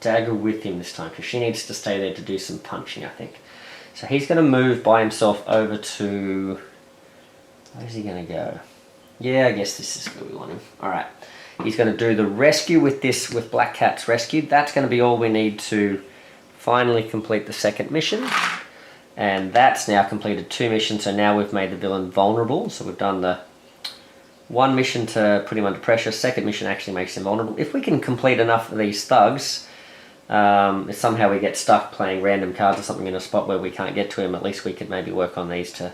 dagger with him this time because she needs to stay there to do some punching, I think. So he's going to move by himself over to... Where's he going to go? Yeah, I guess this is where we want him. Alright. He's going to do the rescue with this, with Black Cat's rescue. That's going to be all we need to finally complete the second mission. And that's now completed 2 missions, so now we've made the villain vulnerable. So we've done the 1 mission to put him under pressure, 2nd mission actually makes him vulnerable. If we can complete enough of these thugs, if somehow we get stuck playing random cards or something in a spot where we can't get to him, at least we could maybe work on these to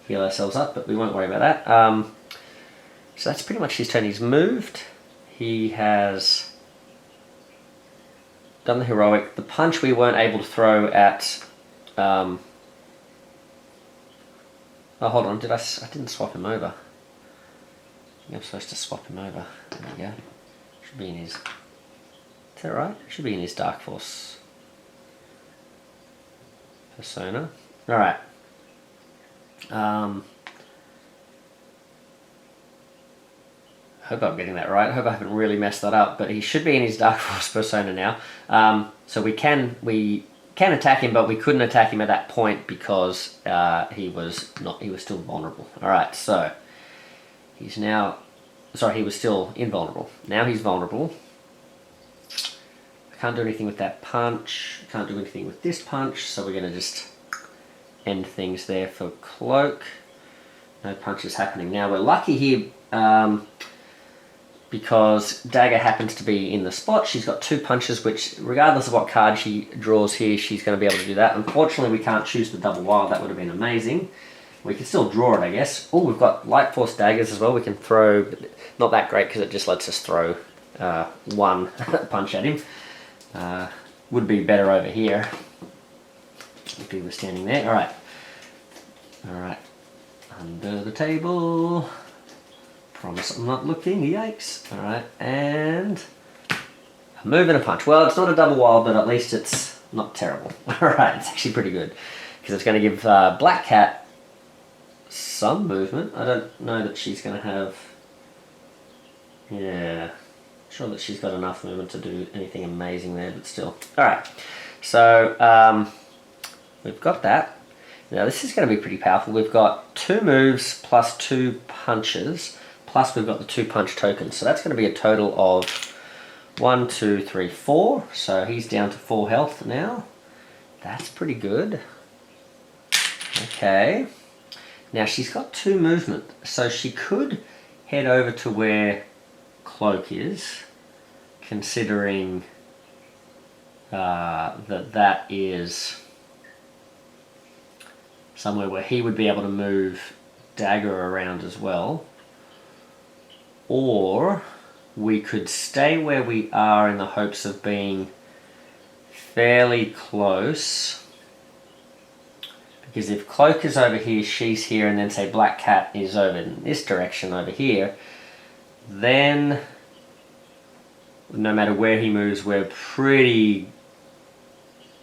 heal ourselves up, but we won't worry about that. So that's pretty much his turn. He's moved. He has done the heroic. The punch we weren't able to throw at... Oh, hold on, I didn't swap him over. I think I'm supposed to swap him over. There we go. Should be in his... Is that right? Should be in his Dark Force persona. Alright. I hope I'm getting that right. I hope I haven't really messed that up, but he should be in his Dark Force persona now. So we can attack him, but we couldn't attack him at that point because he was still vulnerable. Alright, so he's now, sorry, he was still invulnerable. Now he's vulnerable. I can't do anything with that punch. I can't do anything with this punch, so we're going to just end things there for Cloak. No punches happening. Now we're lucky here because Dagger happens to be in the spot. She's got 2 punches, which regardless of what card she draws here, she's going to be able to do that. Unfortunately, we can't choose the double wild. That would have been amazing. We can still draw it, I guess. Oh, we've got light force daggers as well. We can throw, not that great because it just lets us throw 1 punch at him. Would be better over here if he was standing there. Alright. Alright. Under the table. Promise I'm not looking. Yikes. Alright. And a move and a punch. Well, it's not a double wild, but at least it's not terrible. Alright. It's actually pretty good. Because it's going to give Black Cat some movement. I don't know that she's going to have... Yeah... Sure that she's got enough movement to do anything amazing there, but still. Alright, so we've got that. Now this is going to be pretty powerful. We've got 2 moves plus 2 punches, plus we've got the 2 punch tokens. So that's going to be a total of 1, 2, 3, 4. So he's down to 4 health now. That's pretty good. Okay. Now she's got 2 movement, so she could head over to where Cloak is, considering that is somewhere where he would be able to move Dagger around as well. Or we could stay where we are in the hopes of being fairly close, because if Cloak is over here, she's here, and then say Black Cat is over in this direction over here, then no matter where he moves, we're pretty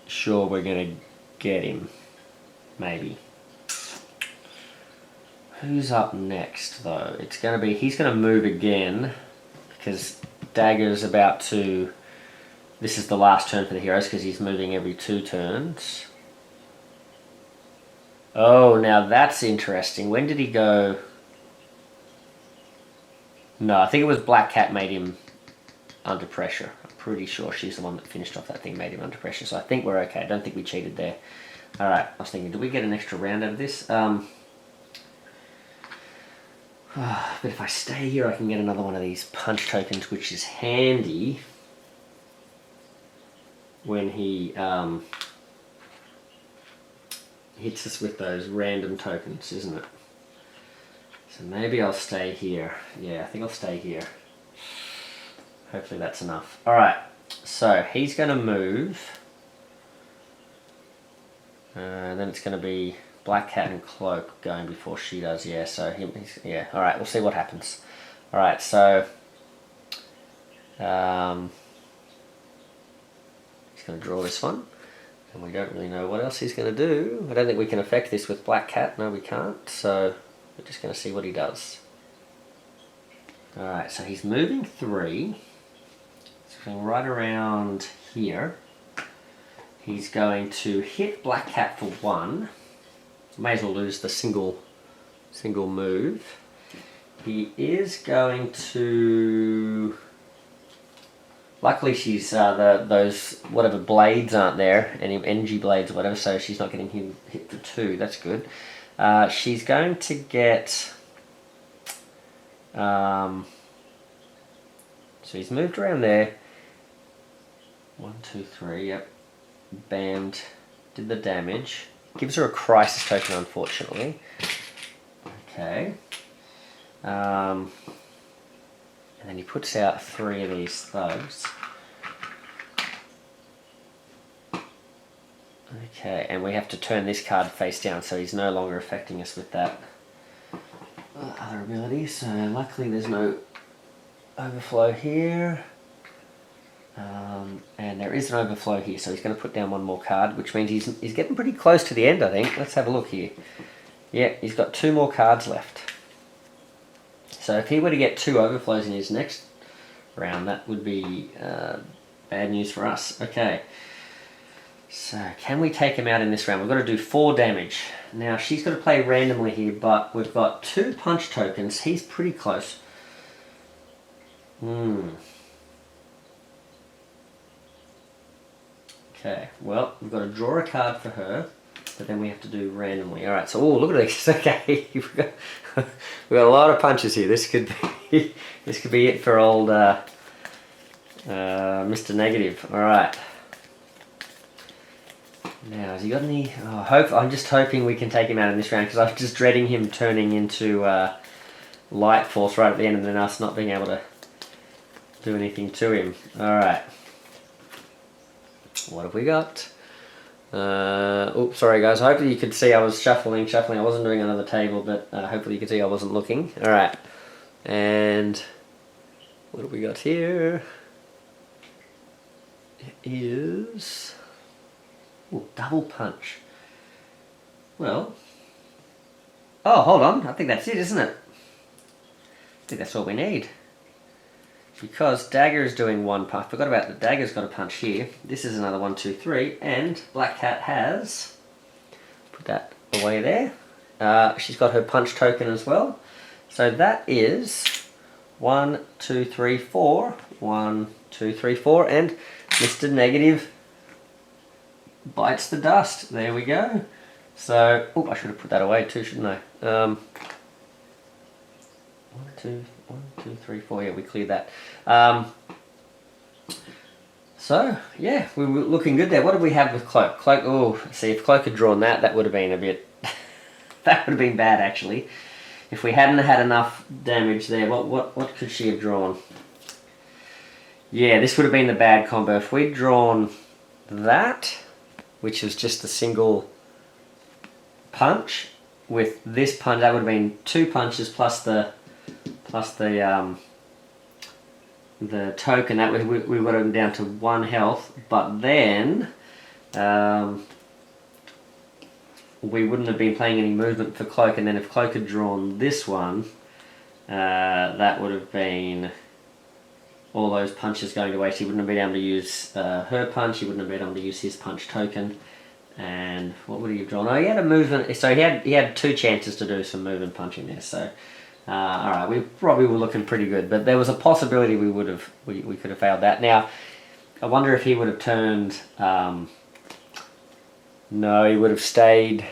sure we're going to get him. Maybe. Who's up next though? It's going to be, he's going to move again because Dagger's about to, this is the last turn for the heroes because he's moving every 2 turns. Oh, now that's interesting. When did he go? No, I think it was Black Cat made him under pressure. I'm pretty sure she's the one that finished off that thing, made him under pressure. So I think we're okay. I don't think we cheated there. Alright, I was thinking, do we get an extra round out of this? But if I stay here, I can get another one of these punch tokens, which is handy when he hits us with those random tokens, isn't it? So maybe I'll stay here. Yeah, I think I'll stay here. Hopefully that's enough. Alright, so he's going to move. And then it's going to be Black Cat and Cloak going before she does. Yeah, so yeah. Alright, we'll see what happens. Alright, so he's going to draw this one. And we don't really know what else he's going to do. I don't think we can affect this with Black Cat. No, we can't. So we're just going to see what he does. Alright, so he's moving 3. He's going right around here. He's going to hit Black Cat for 1. May as well lose the single move. He is going to... Luckily she's, those whatever blades aren't there, any energy blades or whatever, so she's not getting him hit for 2, that's good. She's going to get... so he's moved around there. 1, 2, 3, yep. Bammed, did the damage. Gives her a crisis token, unfortunately. Okay. And then he puts out 3 of these thugs. Okay, and we have to turn this card face down, so he's no longer affecting us with that other ability. So luckily there's no overflow here. And there is an overflow here, so he's going to put down 1 more card, which means he's getting pretty close to the end, I think. Let's have a look here. Yeah, he's got 2 more cards left. So if he were to get 2 overflows in his next round, that would be bad news for us. Okay, so can we take him out in this round? We've got to do 4 damage. Now she's got to play randomly here, but we've got 2 punch tokens. He's pretty close. Okay, well, we've got to draw a card for her, but then we have to do randomly. Alright, so, oh, look at this. Okay, we've got a lot of punches here. This could be it for old Mr. Negative. Alright. Now, has he got any... Oh, I'm just hoping we can take him out in this round, because I'm just dreading him turning into Light Force right at the end, and then us not being able to do anything to him. Alright. What have we got? Oops, sorry guys. Hopefully you could see I was shuffling. I wasn't doing another table, but hopefully you could see I wasn't looking. Alright. And what have we got here? It is... Ooh, double punch. Well... Oh, hold on. I think that's it, isn't it? I think that's all we need. Because Dagger is doing 1 punch. I forgot about the Dagger's got a punch here. This is another 1, 2, 3. And Black Cat has... Put that away there. She's got her punch token as well. So that is 1, 2, 3, 4. 1, 2, 3, 4. And Mr. Negative bites the dust. There we go. So... Oh, I should have put that away too, shouldn't I? 1, 2, 3, 4. Yeah, we cleared that. So yeah, we were looking good there. What did we have with Cloak? Cloak. Oh, see, if Cloak had drawn that, that would have been a bit. That would have been bad actually. If we hadn't had enough damage there, what could she have drawn? Yeah, this would have been the bad combo. If we'd drawn that, which was just a single punch, with this punch, that would have been 2 punches plus the token. That we would have been down to 1 health, but then we wouldn't have been playing any movement for Cloak, and then if Cloak had drawn this one, that would have been all those punches going to waste. He wouldn't have been able to use her punch, he wouldn't have been able to use his punch token. And what would he have drawn? Oh, he had a movement, so he had 2 chances to do some movement punching there, so alright, we probably were looking pretty good, but there was a possibility we could have failed that. Now, I wonder if he would have turned... no, he would have stayed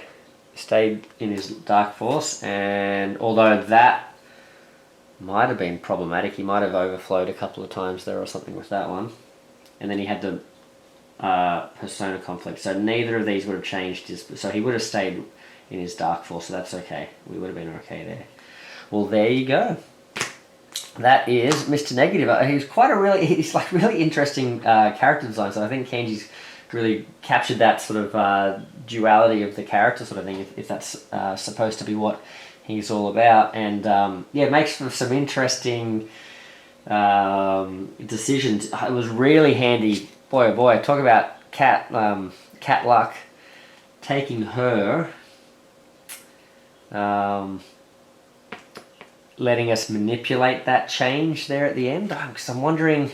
in his Dark Force, and although that might have been problematic, he might have overflowed a couple of times there or something with that one, and then he had the Persona conflict, so neither of these would have changed his... So he would have stayed in his Dark Force, so that's okay. We would have been okay there. Well, there you go. That is Mr. Negative. He's like really interesting character design. So I think Kanji's really captured that sort of duality of the character sort of thing, if that's supposed to be what he's all about. And yeah, it makes for some interesting decisions. It was really handy. Boy, oh boy, talk about cat luck. Taking her, letting us manipulate that change there at the end. Because I'm wondering,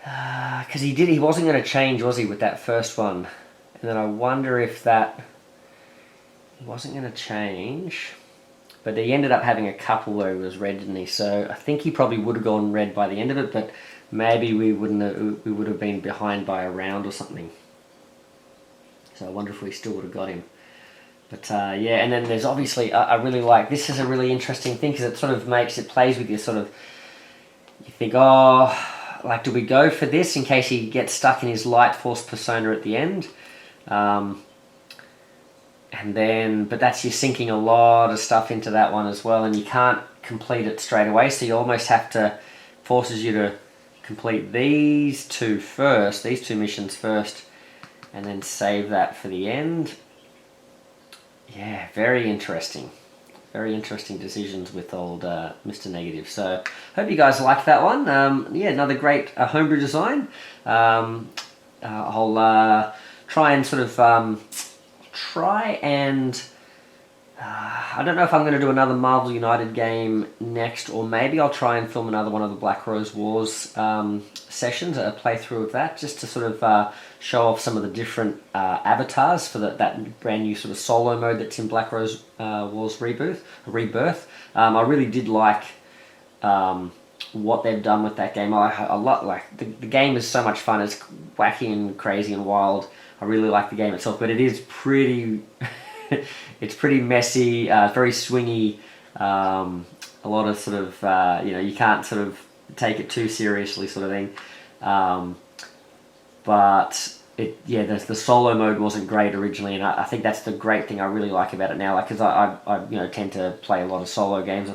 because he wasn't going to change, was he, with that first one? And then I wonder if that he wasn't going to change, but he ended up having a couple where he was red, didn't he? So I think he probably would have gone red by the end of it, but maybe we would have been behind by a round or something. So I wonder if we still would have got him. But yeah, and then there's obviously, I really like, this is a really interesting thing because it sort of plays with you sort of, you think, oh, like, do we go for this in case he gets stuck in his light force persona at the end? And then, but that's, you're sinking a lot of stuff into that one as well, and you can't complete it straight away, so you almost have to, forces you to complete these two missions first, and then save that for the end. Yeah, very interesting. Very interesting decisions with old Mr. Negative. So, hope you guys liked that one. Yeah, another great homebrew design. I'll try and sort of, I don't know if I'm going to do another Marvel United game next, or maybe I'll try and film another one of the Black Rose Wars sessions, a playthrough of that, just to sort of show off some of the different avatars for that brand new sort of solo mode that's in Black Rose Wars Rebirth. I really did like what they've done with that game. I like the game is so much fun. It's wacky and crazy and wild. I really like the game itself, but it is pretty. It's pretty messy, very swingy. A lot of sort of you can't sort of take it too seriously, sort of thing. But the solo mode wasn't great originally, and I think that's the great thing I really like about it now. Like, because I tend to play a lot of solo games. I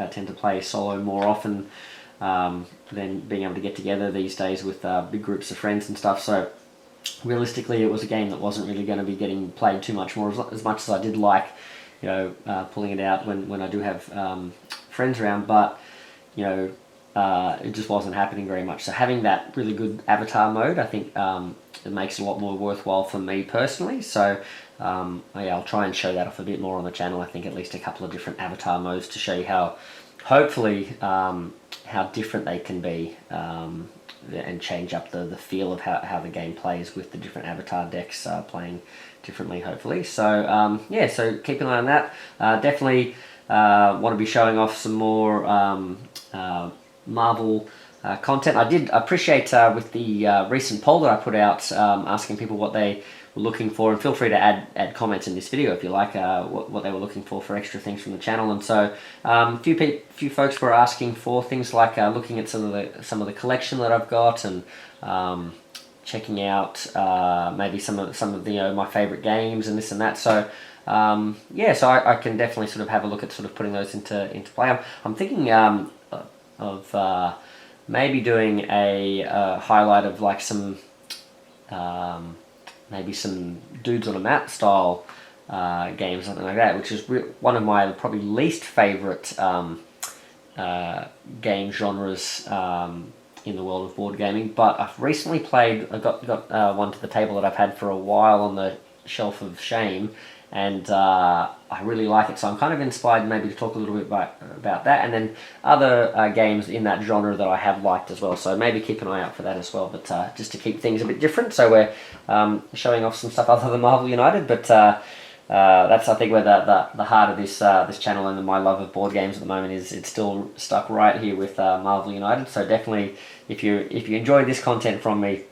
tend to play solo more often than being able to get together these days with big groups of friends and stuff. So realistically, it was a game that wasn't really going to be getting played too much more, as much as I did like, pulling it out when I do have friends around. But it just wasn't happening very much. So having that really good avatar mode, I think it makes it a lot more worthwhile for me personally. So I'll try and show that off a bit more on the channel. I think at least a couple of different avatar modes to show you how, hopefully, how different they can be. And change up the feel of how the game plays with the different avatar decks playing differently, hopefully. So yeah, so keep an eye on that. Definitely want to be showing off some more Marvel content. I did appreciate with the recent poll that I put out, asking people what they were looking for, and feel free to add comments in this video if you like, what they were looking for extra things from the channel. And so few folks were asking for things like looking at some of the collection that I've got, and checking out maybe some of my favorite games and this and that. So yeah, so I can definitely sort of have a look at sort of putting those into play. I'm thinking of maybe doing a highlight of like some maybe some dudes on a map style games, something like that, which is one of my probably least favorite game genres in the world of board gaming. But I've recently played, I got one to the table that I've had for a while on the shelf of shame, and I really like it, so I'm kind of inspired maybe to talk a little bit about that, and then other games in that genre that I have liked as well, so maybe keep an eye out for that as well. But just to keep things a bit different, so we're showing off some stuff other than Marvel United, but that's, I think, where the heart of this channel and my love of board games at the moment is. It's still stuck right here with Marvel United. So definitely, if you enjoy this content from me,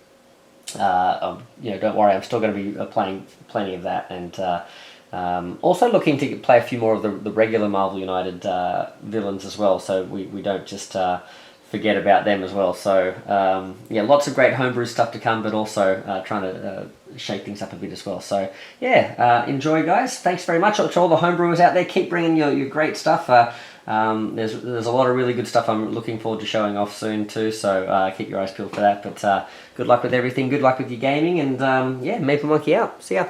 don't worry, I'm still going to be playing plenty of that, and also looking to play a few more of the regular Marvel United villains as well. So we don't just forget about them as well. So yeah, lots of great homebrew stuff to come, but also trying to shake things up a bit as well. So yeah, enjoy, guys. Thanks very much to all the homebrewers out there. Keep bringing your great stuff. There's a lot of really good stuff I'm looking forward to showing off soon too, so keep your eyes peeled for that. But good luck with everything, good luck with your gaming, and yeah, Maple Monkey out. See ya.